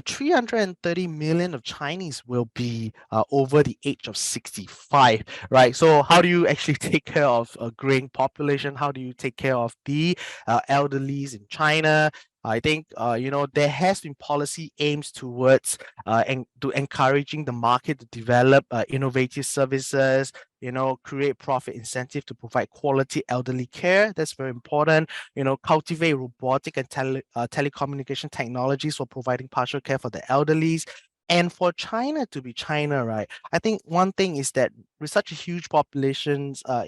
330 million of Chinese will be over the age of 65, right? So how do you actually take care of a growing population? How do you take care of the elderlies in China? I think there has been policy aims towards and to encouraging the market to develop innovative services, create profit incentive to provide quality elderly care. That's very important. Cultivate robotic and telecommunication technologies for providing partial care for the elderlies. And for China to be China, right? I think one thing is that with such a huge populations of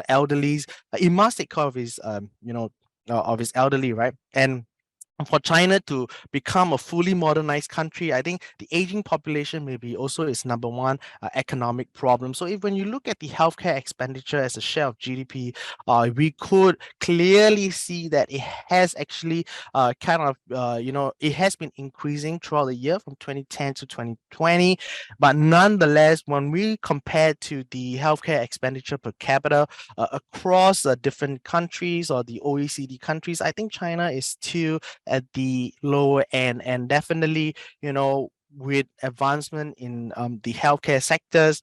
elderlies, it must take care of his elderly, right? And for China to become a fully modernized country, I think the aging population may be also its number one economic problem. So when you look at the healthcare expenditure as a share of GDP, we could clearly see that it has actually it has been increasing throughout the year from 2010 to 2020. But nonetheless, when we compare to the healthcare expenditure per capita across different countries or the OECD countries, I think China is still at the lower end. And definitely, with advancement in the healthcare sectors,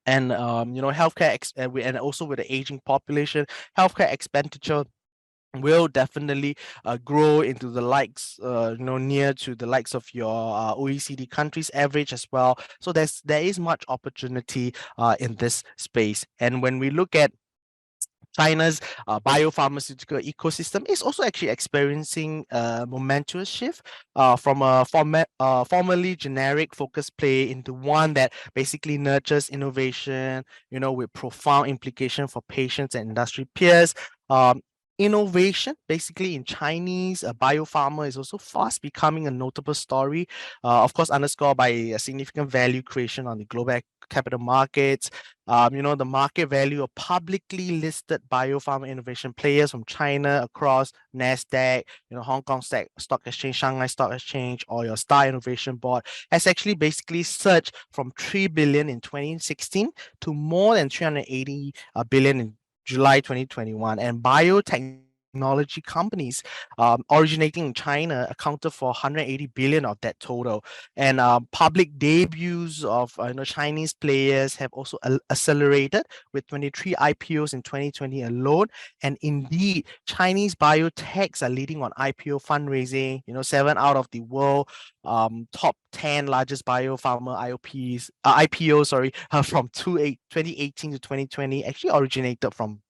And healthcare and also with the aging population, healthcare expenditure will definitely grow into the likes near to the likes of your OECD countries average as well. So there is much opportunity in this space. And when we look at China's biopharmaceutical ecosystem, is also actually experiencing a momentous shift from a formerly generic focused play into one that basically nurtures innovation, with profound implication for patients and industry peers. Innovation basically in Chinese biopharma is also fast becoming a notable story, of course underscored by a significant value creation on the global capital markets. The market value of publicly listed biopharma innovation players from China across NASDAQ, Hong Kong Stock Exchange, Shanghai Stock Exchange, or your Star Innovation Board has actually basically surged from 3 billion in 2016 to more than 380 billion in July 2021. And biotechnology companies originating in China accounted for 180 billion of that total. And public debuts of Chinese players have also accelerated with 23 IPOs in 2020 alone. And indeed, Chinese biotechs are leading on IPO fundraising. 7 out of the world top 10 largest biopharma IPOs, from 2018 to 2020 actually originated from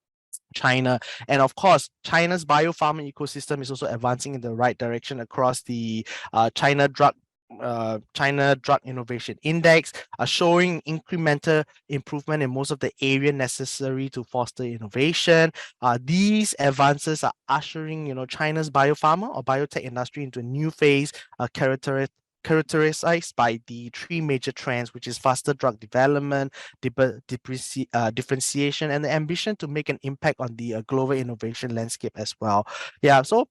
China. And of course, China's biopharma ecosystem is also advancing in the right direction across the China Drug Innovation Index, showing incremental improvement in most of the area necessary to foster innovation. These advances are ushering, China's biopharma or biotech industry into a new phase, characterized by the three major trends, which is faster drug development, differentiation, and the ambition to make an impact on the global innovation landscape as well. Yeah, so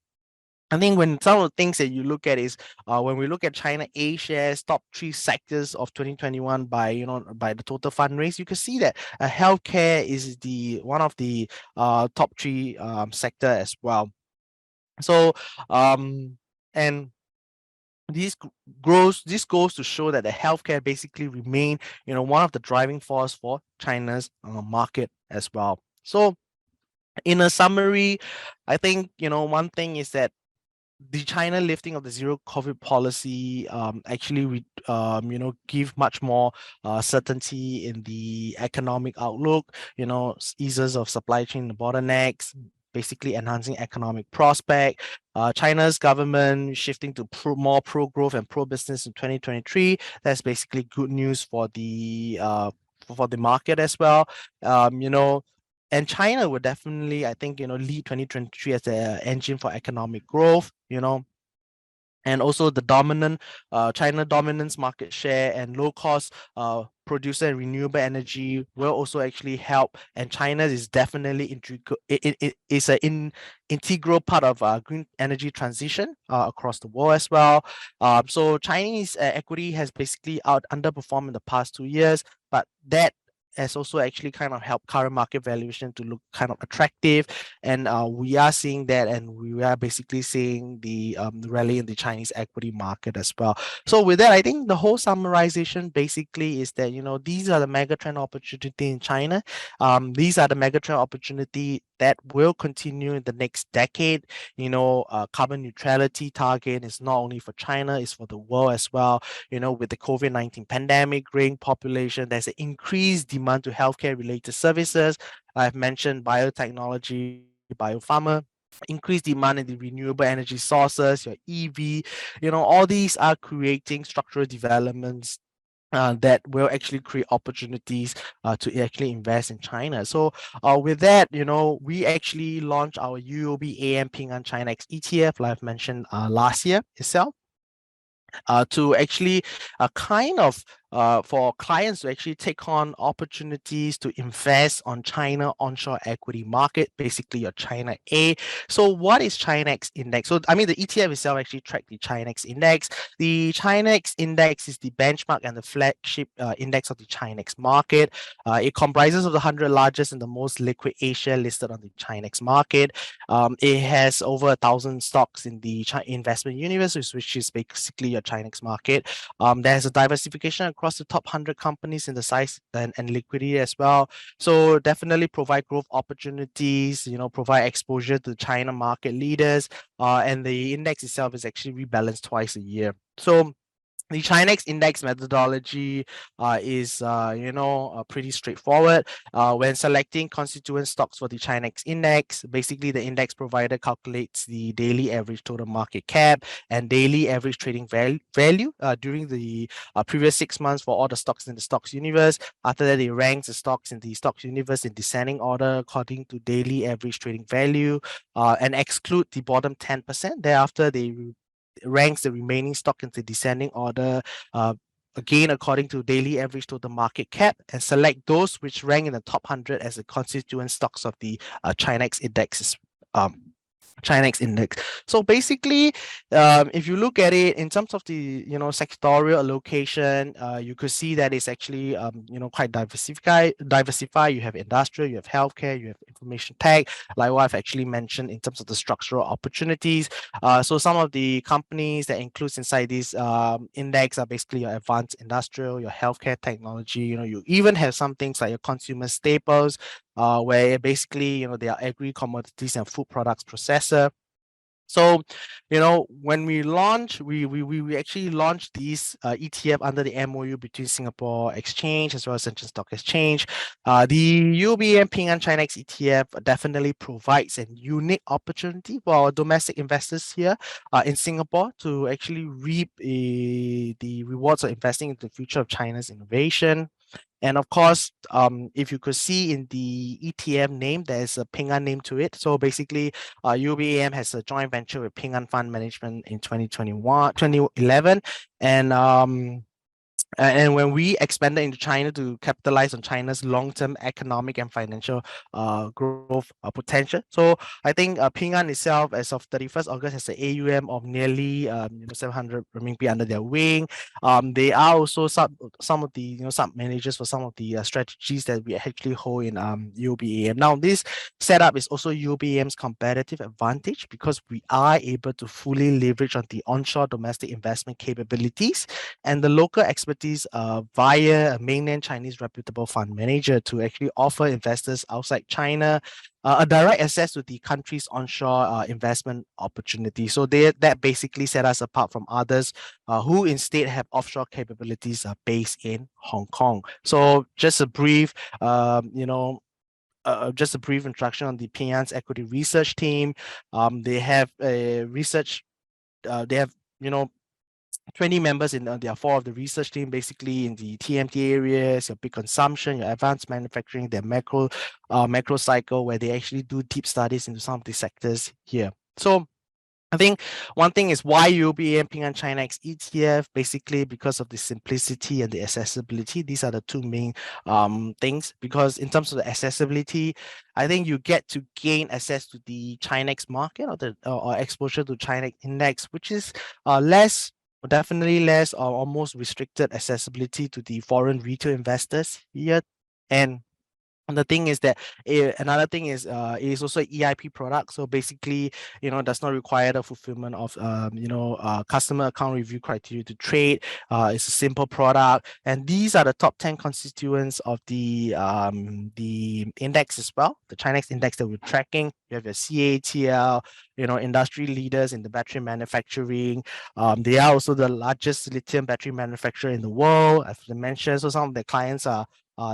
I think when some of the things that you look at is when we look at China A shares top 3 sectors of 2021 by the total fundraise, you can see that healthcare is the one of the top 3 sector as well. So and this goes to show that the healthcare basically remain one of the driving force for China's market as well. So in a summary, I think one thing is that the China lifting of the zero COVID policy actually give much more certainty in the economic outlook, eases of supply chain bottlenecks, basically enhancing economic prospect. China's government shifting to more pro-growth and pro-business in 2023. That's basically good news for the market as well. And China would definitely, I think, lead 2023 as the engine for economic growth, and also the China dominance market share and low cost producer and renewable energy will also actually help. And China is definitely integral part of green energy transition across the world as well. So Chinese equity has basically underperformed in the past 2 years, but that has also actually kind of helped current market valuation to look kind of attractive. And we are seeing that, and we are basically seeing the rally in the Chinese equity market as well. So with that, I think the whole summarization basically is that, these are the megatrend opportunity in China. These are the megatrend opportunity that will continue in the next decade. Carbon neutrality target is not only for China, it's for the world as well. With the COVID-19 pandemic, growing population, there's an increased demand to healthcare related services. I've mentioned biotechnology, biopharma, increased demand in the renewable energy sources, your EV, all these are creating structural developments that will actually create opportunities to actually invest in China. So with that, we actually launched our UOB AM Ping An China X ETF, like I've mentioned last year itself, to actually kind of for clients to actually take on opportunities to invest on China onshore equity market, basically your China A. So what is China X index? So I mean, the ETF itself actually track the China X index. The China X index is the benchmark and the flagship index of the China X market. It comprises of the 100 largest and the most liquid A-share listed on the China X market. It has over 1,000 stocks in the investment universe, which is basically your China X market. There's a diversification across across the top 100 companies in the size and liquidity as well. So definitely provide growth opportunities, provide exposure to China market leaders, and the index itself is actually rebalanced twice a year. So the Chinex index methodology is, pretty straightforward. When selecting constituent stocks for the Chinex index, basically the index provider calculates the daily average total market cap and daily average trading value during the previous 6 months for all the stocks in the stocks universe. After that, it ranks the stocks in the stocks universe in descending order according to daily average trading value and exclude the bottom 10%. Thereafter, they ranks the remaining stock into descending order, again according to daily average total market cap, and select those which rank in the top 100 as the constituent stocks of the Chinex index. Chinex index. So basically, if you look at it in terms of the sectorial allocation, you could see that it's actually quite diversified. You have industrial, you have healthcare, you have information tech, like what I've actually mentioned in terms of the structural opportunities. So some of the companies that includes inside this index are basically your advanced industrial, your healthcare technology. You even have some things like your consumer staples, where basically they are agri commodities and food products processor. So, when we launch, we actually launched these ETF under the MOU between Singapore Exchange as well as Central Stock Exchange. The UOB Ping An Chinex ETF definitely provides a unique opportunity for our domestic investors here in Singapore to actually reap the rewards of investing in the future of China's innovation. And of course, if you could see in the ETF name, there's a Ping An name to it. So basically, UOB has a joint venture with Ping An Fund Management in 2011. And when we expanded into China to capitalize on China's long-term economic and financial growth potential. So I think Ping An itself, as of 31st August, has an AUM of nearly 700 RMB under their wing. They are also some of the sub managers for some of the strategies that we actually hold in UOB. Now this setup is also UOB's competitive advantage because we are able to fully leverage on the onshore domestic investment capabilities and the local expertise via a mainland Chinese reputable fund manager to actually offer investors outside China a direct access to the country's onshore investment opportunity. So that basically set us apart from others who instead have offshore capabilities based in Hong Kong. So just a brief, just a brief introduction on the Ping An's equity research team. They have a research. They have 20 members in there are 4 of the research team, basically in the TMT areas, your big consumption, your advanced manufacturing, their macro cycle, where they actually do deep studies into some of the sectors here. So I think one thing is why UOB and Ping An Chinex ETF, basically because of the simplicity and the accessibility. These are the 2 main things, because in terms of the accessibility, I think you get to gain access to the Chinex market or exposure to Chinex index, which is definitely less or almost restricted accessibility to the foreign retail investors here. And the thing is that another thing is it is also an EIP product. So basically, does not require the fulfillment of customer account review criteria to trade. It's a simple product, and these are the top 10 constituents of the index as well. The Chinex index that we're tracking. You have your CATL, industry leaders in the battery manufacturing. They are also the largest lithium battery manufacturer in the world, as I mentioned. So some of their clients are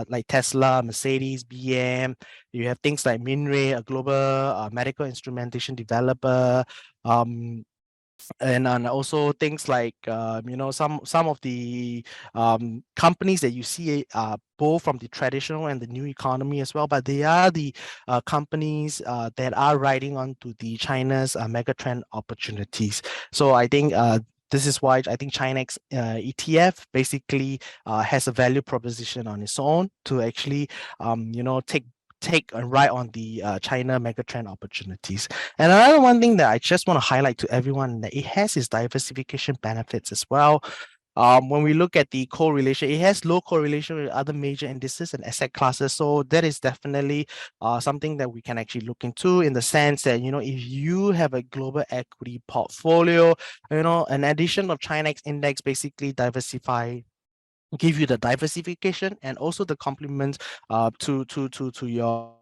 like Tesla, Mercedes, BM. You have things like Minray, a global medical instrumentation developer, and also things like some of the companies that you see are both from the traditional and the new economy as well, but they are the companies that are riding onto the China's megatrend opportunities. So I think this is why I think Chinex ETF basically has a value proposition on its own to actually take a ride on the China megatrend opportunities. And another one thing that I just want to highlight to everyone, that it has its diversification benefits as well. When we look at the correlation, it has low correlation with other major indices and asset classes. So that is definitely something that we can actually look into, in the sense that, if you have a global equity portfolio, an addition of Chinex index basically diversify give you the diversification and also the complement to your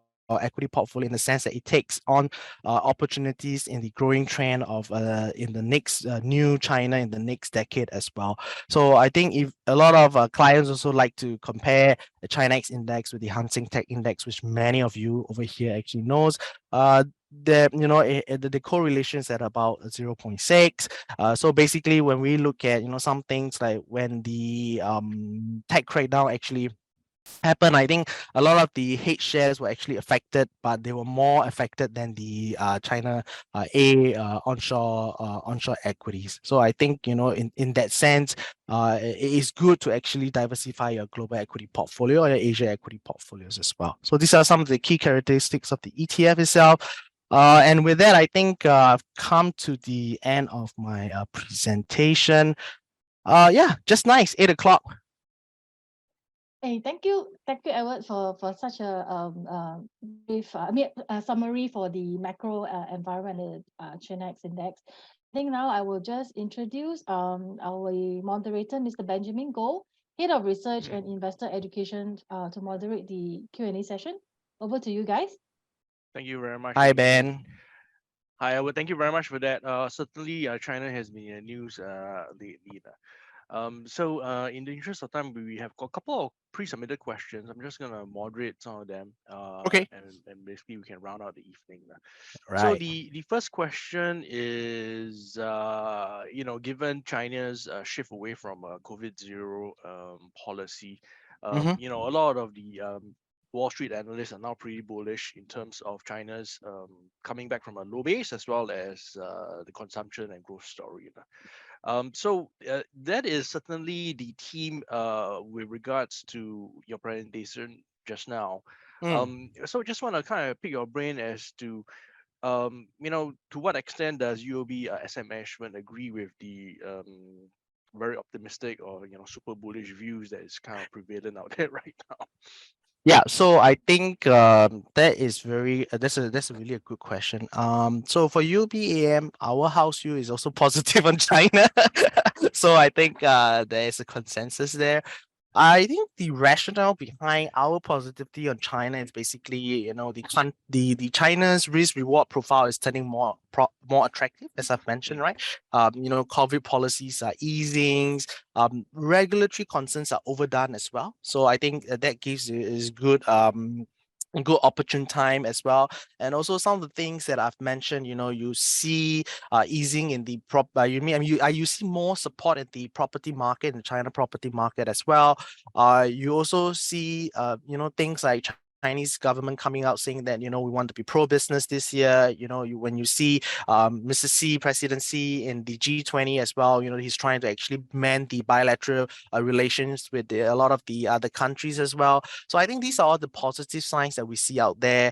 equity portfolio, in the sense that it takes on opportunities in the growing trend of in the next new China in the next decade as well. So I think if a lot of clients also like to compare the China X index with the Hang Seng Tech index, which many of you over here actually knows, the the correlation is at about 0.6. So basically, when we look at some things like when the tech crackdown actually happened, I think a lot of the H shares were actually affected, but they were more affected than the China onshore equities. So I think in that sense, it is good to actually diversify your global equity portfolio or your Asia equity portfolios as well. So these are some of the key characteristics of the ETF itself. And with that, I think I've come to the end of my presentation. Yeah, just nice, 8 o'clock. Hey, thank you, Edward, for such a brief, summary for the macro environment, China X index. I think now I will just introduce our moderator, Mr. Benjamin Goh, Head of Research and Investor Education, to moderate the Q&A session. Over to you guys. Thank you very much. Hi, Amy. Ben. Hi, Edward. Thank you very much for that. Certainly, China has been in news lately. So in the interest of time, we have got a couple of pre-submitted questions. I'm just gonna moderate some of them, Okay. and basically we can round out the evening. So Right. the first question is, given China's shift away from a COVID zero policy, Mm-hmm. a lot of the Wall Street analysts are now pretty bullish in terms of China's coming back from a low base, as well as the consumption and growth story. So that is certainly the theme with regards to your presentation just now. So just want to kind of pick your brain as to to what extent does UOB Asset Management agree with the very optimistic or super bullish views that is kind of prevalent out there right now? Yeah, so I think that is very that's a really a good question. So for UBAM, our house view is also positive on China. So I think there is a consensus there. I think the rationale behind our positivity on China is basically, the China's risk reward profile is turning more attractive, as I've mentioned, right? COVID policies are easing, regulatory concerns are overdone as well. So I think that gives is good a good opportune time as well. And also some of the things that I've mentioned, you see easing in the you see more support in the property market, in the China property market as well. You also see things like Chinese government coming out saying that we want to be pro-business this year. When you see Mr. Xi, President Xi, in the G20 as well, he's trying to actually mend the bilateral relations with a lot of the other countries as well. So I think these are all the positive signs that we see out there.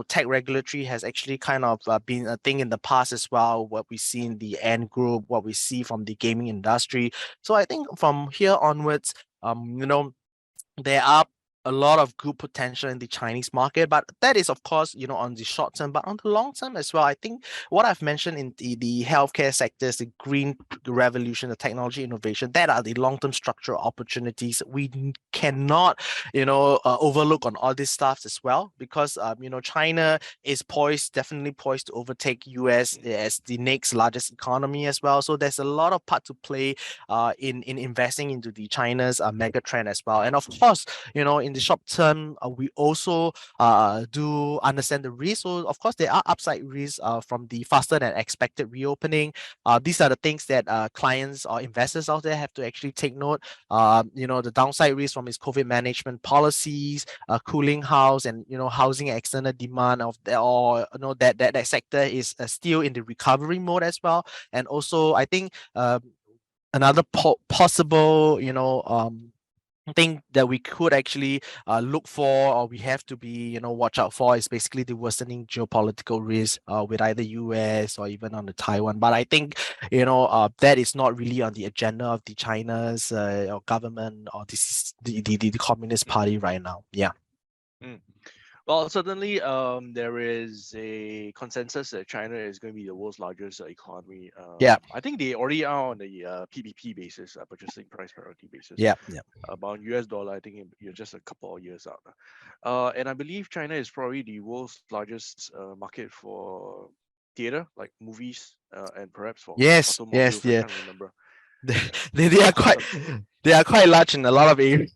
Tech regulatory has actually kind of been a thing in the past as well. What we see in the Ant Group, what we see from the gaming industry. So I think from here onwards, there are a lot of good potential in the Chinese market, but that is of course on the short term. But on the long term as well, I think what I've mentioned in the healthcare sectors, the green revolution, the technology innovation, that are the long-term structural opportunities. We cannot overlook on all these stuff as well, because China is definitely poised to overtake US as the next largest economy as well. So there's a lot of part to play in investing into the China's mega trend as well. And of course, in the short term, we also do understand the risk. So of course, there are upside risks from the faster than expected reopening. These are the things that clients or investors out there have to actually take note. The downside risk from its COVID management policies, cooling house, and housing external demand of that sector is still in the recovery mode as well. And also, I think another possible thing that we could actually look for, or we have to be watch out for, is basically the worsening geopolitical risk with either US or even on the Taiwan. But I think that is not really on the agenda of the China's or government, or this is the Communist Party right now. Yeah. Well, certainly, there is a consensus that China is going to be the world's largest economy. Yeah, I think they already are on the PPP basis, purchasing price parity basis. yeah, yeah. About US dollar, I think you're just a couple of years out. And I believe China is probably the world's largest market for theater, like movies, and perhaps for Yes, yes, automobiles. I yeah. can't remember. they, Yeah. they are quite they are quite large in a lot of areas.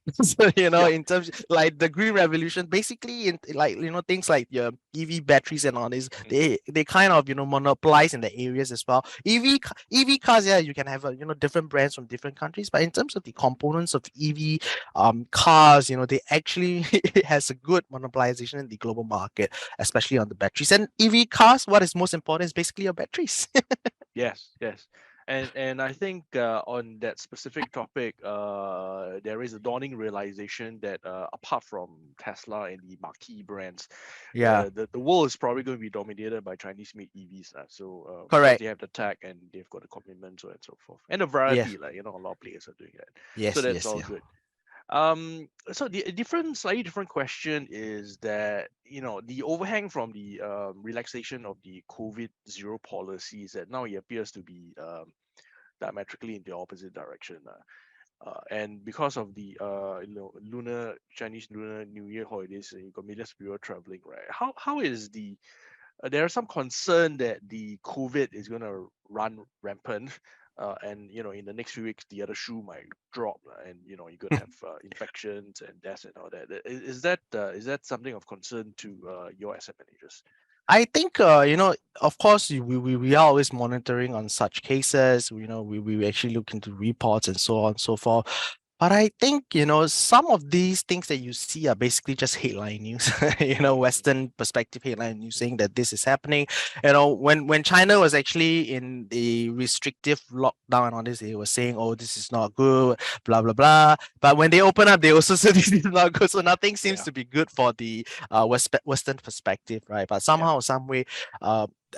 Yeah. In terms like the green revolution, basically in like things like your EV batteries and all this, they kind of monopolize in the areas as well. EV cars, yeah, you can have different brands from different countries, but in terms of the components of EV cars, they actually it has a good monopolization in the global market, especially on the batteries. And EV cars, what is most important is basically your batteries. Yes, yes. And I think on that specific topic, there is a dawning realization that apart from Tesla and the marquee brands, Yeah, the world is probably going to be dominated by Chinese-made EVs. So because correct. they have the tech and they've got the commitment, so and so forth, and a Yeah, variety, like a lot of players are doing that. So yes, that's yes, all yeah. good. So the slightly different question is that the overhang from the relaxation of the COVID zero policies that now it appears to be diametrically in the opposite direction. And because of the Chinese Lunar New Year holidays, you got millions of people traveling, right? How is the there are some concern that the COVID is going to run rampant, and in the next few weeks the other shoe might drop, and you're going to have infections and deaths and all that. Is that something of concern to your asset managers? I think of course we are always monitoring on such cases. We actually look into reports and so on and so forth. But I think some of these things that you see are basically just headline news. Western perspective headline news saying that this is happening. When China was actually in the restrictive lockdown and all this, they were saying, "Oh, this is not good," blah blah blah. But when they open up, they also say this is not good. So nothing seems Yeah, to be good for the Western perspective, right? But yeah. somehow, some way,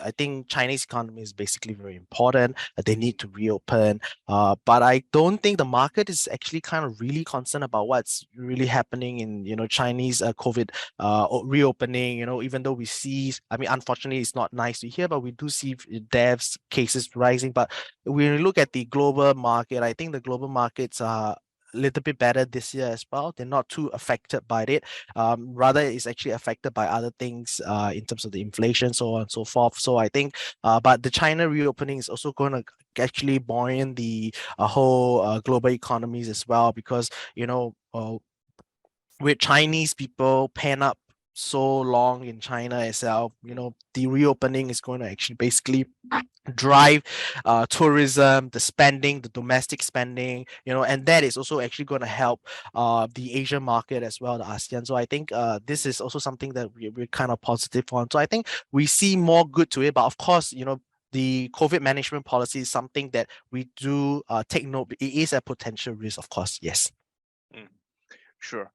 I think Chinese economy is basically very important. They need to reopen. But I don't think the market is actually kind of really concerned about what's really happening in Chinese COVID reopening. Even though we see, I mean, unfortunately, it's not nice to hear, but we do see deaths cases rising. But when we look at the global market, I think the global markets are a little bit better this year as well. They're not too affected by it. Rather, it's actually affected by other things in terms of the inflation, so on and so forth. So I think, but the China reopening is also going to actually buoyant the whole global economies as well, because with Chinese people pen up so long in China itself, the reopening is going to actually basically drive tourism, the spending, the domestic spending, and that is also actually going to help the Asian market as well, the ASEAN. So I think this is also something that we're kind of positive on. So I think we see more good to it, but of course, the COVID management policy is something that we do take note. It is a potential risk, of course. Yes. Mm. Sure.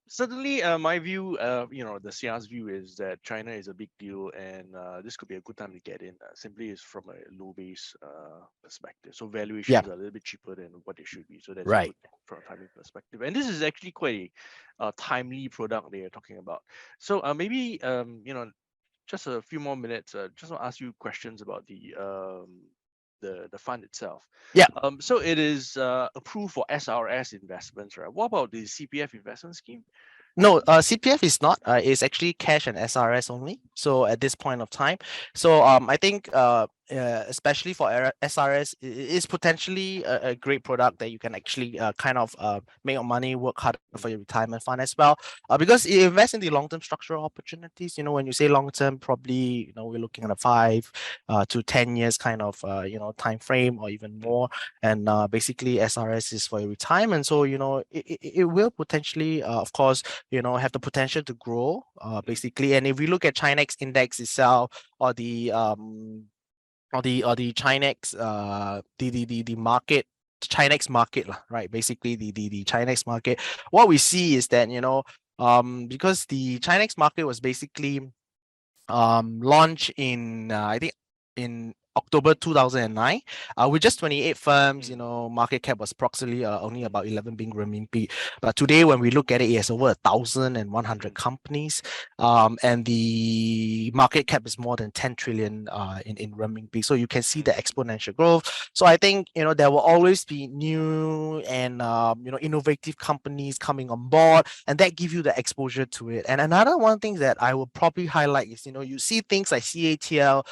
Certainly, my view, the SIAS view is that China is a big deal, and this could be a good time to get in. Simply is from a low base perspective, so Yeah. valuations are a little bit cheaper than what they should be. So that's Right. good from a timing perspective. And this is actually quite a timely product they are talking about. So maybe just a few more minutes. Just want to ask you questions about the fund itself. Yeah. So it is approved for SRS investments, right? What about the CPF investment scheme? No, CPF is not. It's actually cash and SRS only. So at this point of time, so I think especially for SRS, it is potentially a great product that you can actually kind of make your money, work hard for your retirement fund as well. Because it invests in the long-term structural opportunities. When you say long-term, probably we're looking at a 5 to 10 years kind of time frame or even more. And basically SRS is for your retirement. So it will potentially, of course, have the potential to grow basically. And if we look at Chinex index itself, or the Chinex the market, Chinex market lah, right? Basically the Chinex market, what we see is that because the Chinex market was basically launched in I think in October 2009. With just 28 firms, market cap was approximately only about 11 billion renminbi. But today, when we look at it, it has over 1,100 companies, and the market cap is more than 10 trillion in renminbi. So you can see the exponential growth. So I think there will always be new and innovative companies coming on board, and that give you the exposure to it. And another one thing that I will probably highlight is you see things like CATL,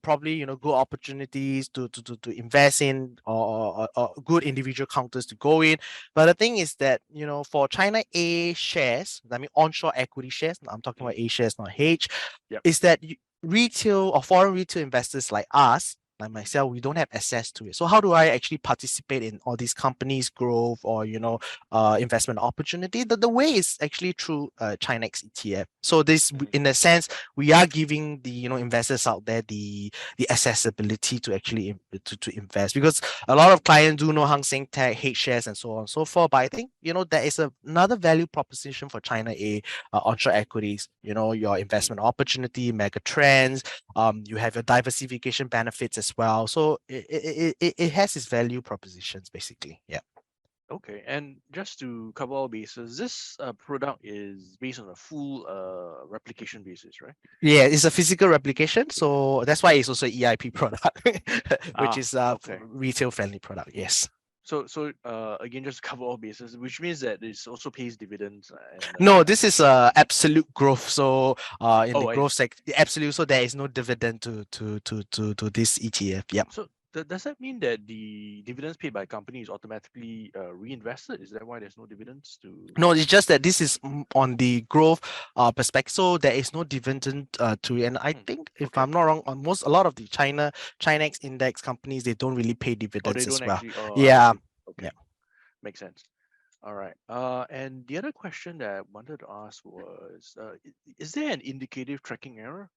probably good opportunities to invest in, or good individual counters to go in. But the thing is that for China A shares, I mean onshore equity shares, I'm talking about A shares, not H, is that retail or foreign retail investors like us, like myself, we don't have access to it. So how do I actually participate in all these companies' growth or investment opportunity? The way is actually through China X ETF. So this, in a sense, we are giving the investors out there the accessibility to actually to invest, because a lot of clients do know Hang Seng Tech, H shares, and so on and so forth. But I think there is another value proposition for China A onshore equities. Your investment opportunity, mega trends. You have your diversification benefits as well. So it has its value propositions basically. Yeah. Okay, and just to cover all bases, this product is based on a full replication basis, right? Yeah, it's a physical replication, so that's why it's also EIP product, which is okay. retail friendly product. Yes. So again, just to cover all bases, which means that it also pays dividends. No, this is absolute growth. So in the I growth sector, absolute. So there is no dividend to this ETF. Yeah. So does that mean that the dividends paid by company is automatically reinvested? Is that why there's no dividends to? No, it's just that this is on the growth perspective. So there is no dividend to it. And I think, if I'm not wrong, on a lot of the China index companies, they don't really pay dividends they as don't well. actually. Oh, Yeah. Okay. Yeah. Makes sense. All right. And the other question that I wanted to ask was, is there an indicative tracking error?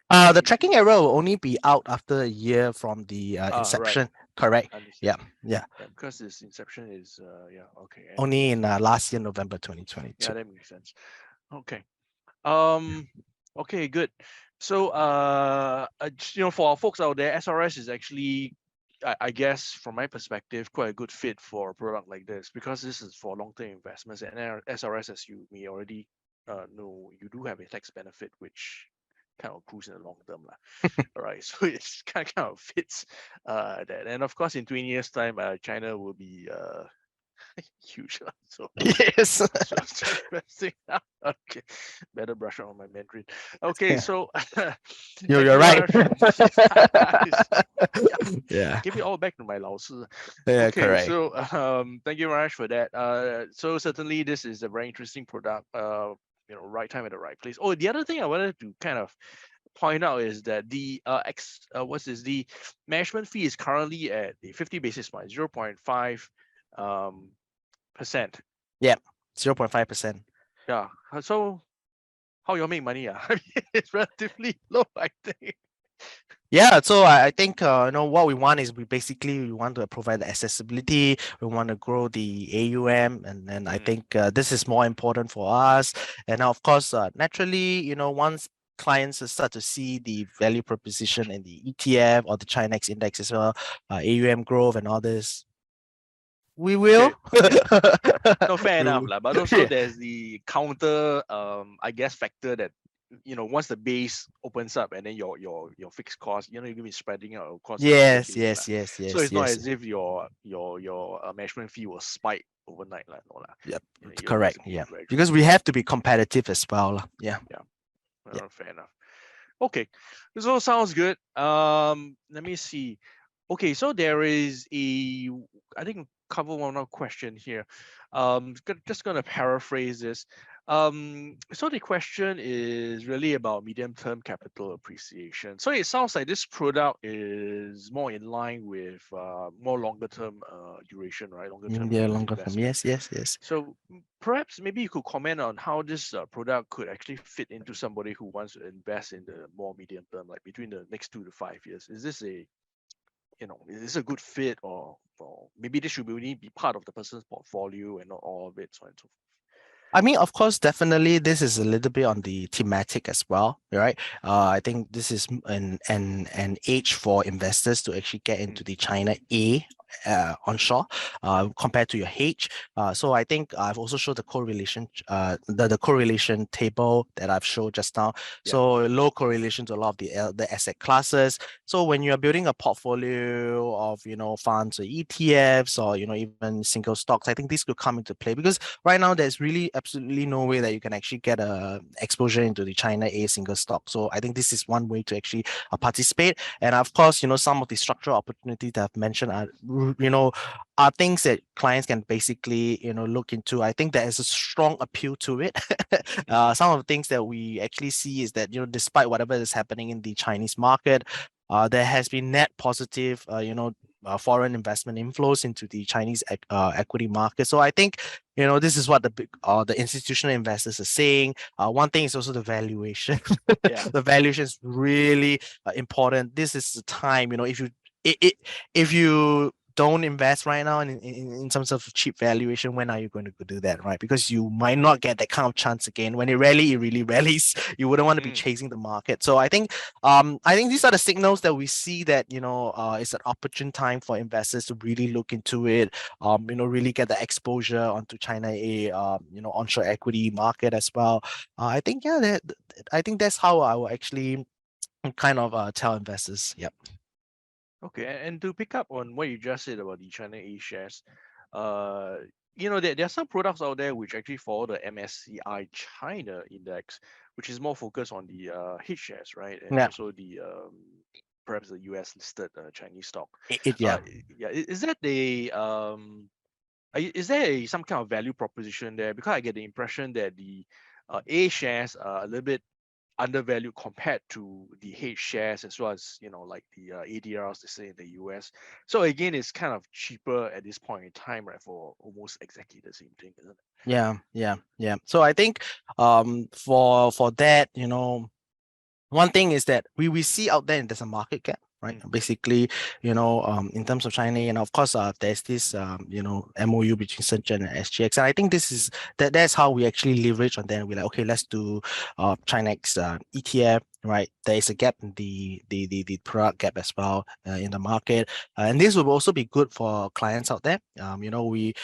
The tracking error will only be out after a year from the inception. Right. Correct. Understand. Yeah. Because this inception is okay. Only in last year, November 2022. Yeah, that makes sense. Okay. Okay, good. So for our folks out there, SRS is actually, I guess from my perspective, quite a good fit for a product like this, because this is for long-term investments, and SRS, as you may already know, you do have a tax benefit which kind of accrues in the long term. All right. So it's kind of fits that. And of course in 20 years time, China will be huge. So Yes. interesting. Okay, better brush up on my Mandarin. Okay, so You're thank you right. Yeah. give it all back to my 老师. Yeah, Okay, correct. so thank you very much for that. So certainly this is a very interesting product. Right time at the right place. Oh, the other thing I wanted to kind of point out is that the the management fee is currently at the 50 basis points, 0.5 percent. Yeah, 0.5%. Yeah. So how you make money? I mean, it's relatively low, I think. Yeah, so I think what we want is we want to provide the accessibility. We want to grow the AUM, and then I think this is more important for us. And now, of course, naturally, once clients start to see the value proposition in the ETF or the China X index as well, AUM growth and all this, we will. No, fair enough, but also Yeah. there's the counter, I guess, factor that once the base opens up and then your fixed cost, you're gonna be spreading out across. Yes. So it's not as if your management fee will spike overnight, no lah. Yep, You're correct. basically Yeah, gradually. because we have to be competitive as well. Yeah. Fair enough. Okay, this all sounds good. Let me see. Okay, so there is I think cover one more question here. Just gonna paraphrase this. So the question is really about medium-term capital appreciation. So it sounds like this product is more in line with more longer-term duration, right? Longer-term. Yeah, longer term. Yes. So perhaps maybe you could comment on how this product could actually fit into somebody who wants to invest in the more medium term, like between the next 2 to 5 years. Is this is this a good fit, or maybe this should only be part of the person's portfolio and not all of it, so on and so forth? I mean, of course, definitely this is a little bit on the thematic as well, right? I think this is an age for investors to actually get into the China A onshore compared to your H. So I think I've also showed the correlation, the correlation table that I've showed just now. Yeah. So low correlation to a lot of the asset classes. So when you're building a portfolio of funds or ETFs or even single stocks, I think this could come into play because right now there's really absolutely no way that you can actually get a exposure into the China A single stock. So I think this is one way to actually participate. And of course, some of the structural opportunities that I've mentioned are things that clients can basically look into. I think there is a strong appeal to it. Some of the things that we actually see is that despite whatever is happening in the Chinese market, there has been net positive foreign investment inflows into the Chinese equity market. So I think this is what the institutional investors are saying. One thing is also the valuation. Yeah. The valuation is really important. This is the time, if you don't invest right now in terms of cheap valuation, when are you going to go do that, right? Because you might not get that kind of chance again. When it really rallies, you wouldn't want to be chasing the market. So I think these are the signals that we see that it's an opportune time for investors to really look into it, really get the exposure onto China A onshore equity market as well. I think I think that's how I will actually kind of tell investors. Yep. Okay, and to pick up on what you just said about the China A shares, there are some products out there which actually follow the MSCI China index, which is more focused on the H shares, right? And Yeah. also the perhaps the US listed Chinese stock. Yeah. Is that is there some kind of value proposition there? Because I get the impression that the A shares are a little bit undervalued compared to the H shares as well as like the ADRs they say in the US. So again, it's kind of cheaper at this point in time, right? For almost exactly the same thing, isn't it? Yeah. So I think for that, one thing is that we see out there there's a market gap, right? Basically, in terms of China, and of course, there's this MOU between Shenzhen and SGX, and I think that's how we actually leverage on that. We're like, okay, let's do China's ETF. Right, there is a gap in the product gap as well in the market, and this will also be good for clients out there. We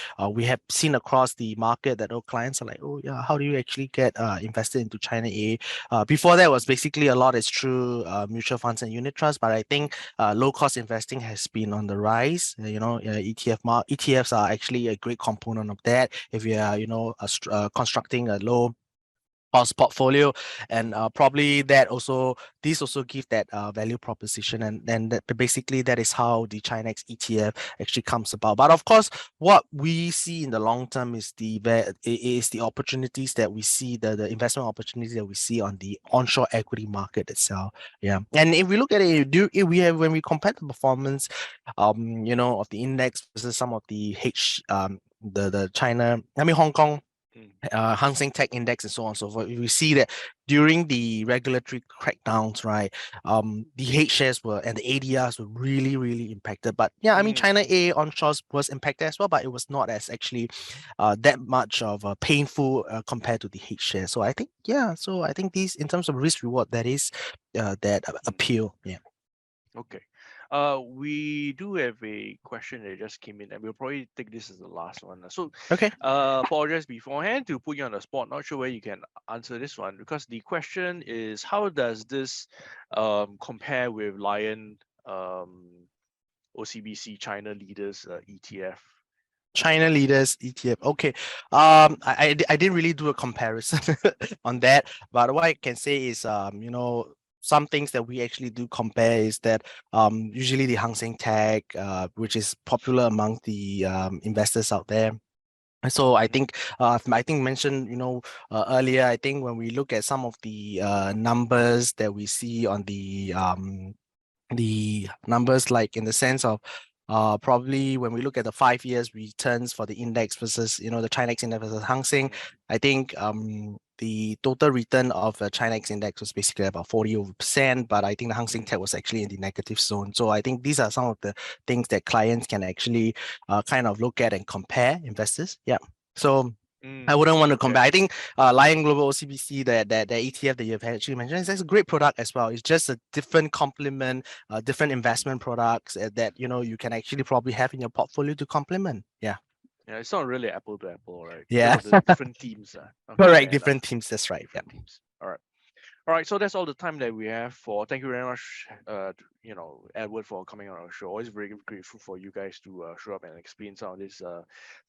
have seen across the market that clients are like, oh yeah, how do you actually get invested into China A? Before that was basically a lot is through mutual funds and unit trusts, but I think low cost investing has been on the rise. ETFs are actually a great component of that. If you are constructing a low cost portfolio, and probably this also give that value proposition, and then basically that is how the China ETF actually comes about. But of course, what we see in the long term is the opportunities that we see, the investment opportunities that we see on the onshore equity market itself. Yeah, and if we look at it, when we compare the performance of the index versus some of the the China, Hong Kong Hang Seng Tech Index and so on and so forth, we see that during the regulatory crackdowns, right, the H shares and the ADRs were really impacted. But yeah, I mean, China A onshore was impacted as well, but it was not as actually that much of a painful compared to the H share. So I think these, in terms of risk reward, that is that appeal. Yeah. Okay. We do have a question that just came in, and we'll probably take this as the last one. So, Okay. apologize beforehand to put you on the spot. Not sure where you can answer this one, because the question is, how does this compare with Lion OCBC China Leaders ETF? China Leaders ETF. Okay. I didn't really do a comparison on that, but what I can say is some things that we actually do compare is that usually the Hang Seng Tech, which is popular among the investors out there. So I think mentioned earlier, I think when we look at some of the numbers that we see on the numbers, like in the sense of probably when we look at the 5 years returns for the index versus the China index versus Hang Seng, I think the total return of the China index was basically about 40%, but I think the Hang Seng Tech was actually in the negative zone. So I think these are some of the things that clients can actually kind of look at and compare investors. Yeah. So I wouldn't want to Okay. compare. I think Lion Global OCBC, the ETF that you've actually mentioned, is a great product as well. It's just a different complement, different investment products that you can actually probably have in your portfolio to complement. Yeah. Yeah, it's not really apple to apple, right? Yeah. Because of the different teams. Okay, Correct. fair Different enough. teams. That's right. Yeah. Different teams. All right. All right, so that's all the time that we have for. Thank you very much, Edward, for coming on our show. Always very grateful for you guys to show up and explain some of these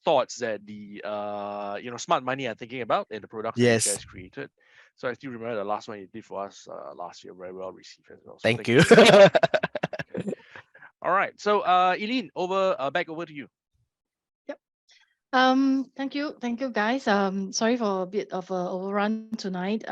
thoughts that the smart money are thinking about and the products that you Yes. guys created. So I still remember the last one you did for us last year, very well received as well. So Thank you. very much. Okay. All right, so Eileen, back over to you. Thank you guys. Sorry for a bit of a overrun tonight.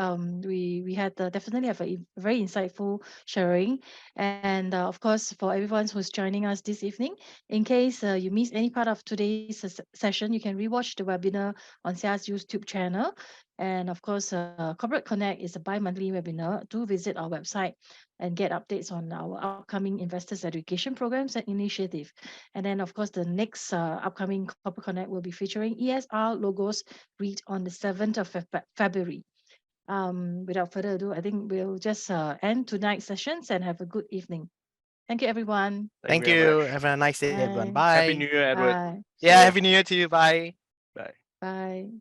We had definitely have a very insightful sharing, and of course for everyone who's joining us this evening. In case you missed any part of today's session, you can rewatch the webinar on SIAS YouTube channel. And of course, Corporate Connect is a bi-monthly webinar. Do visit our website and get updates on our upcoming investors education programs and initiative. And then, of course, the next upcoming Corporate Connect will be featuring ESR logos read on the 7th of February. Without further ado, I think we'll just end tonight's sessions and have a good evening. Thank you, everyone. Thank you very you. much. Have a nice day, everyone. Bye. Bye. Happy New Year, Edward. Bye. See Yeah. ya. Happy New Year to you. Bye. Bye. Bye.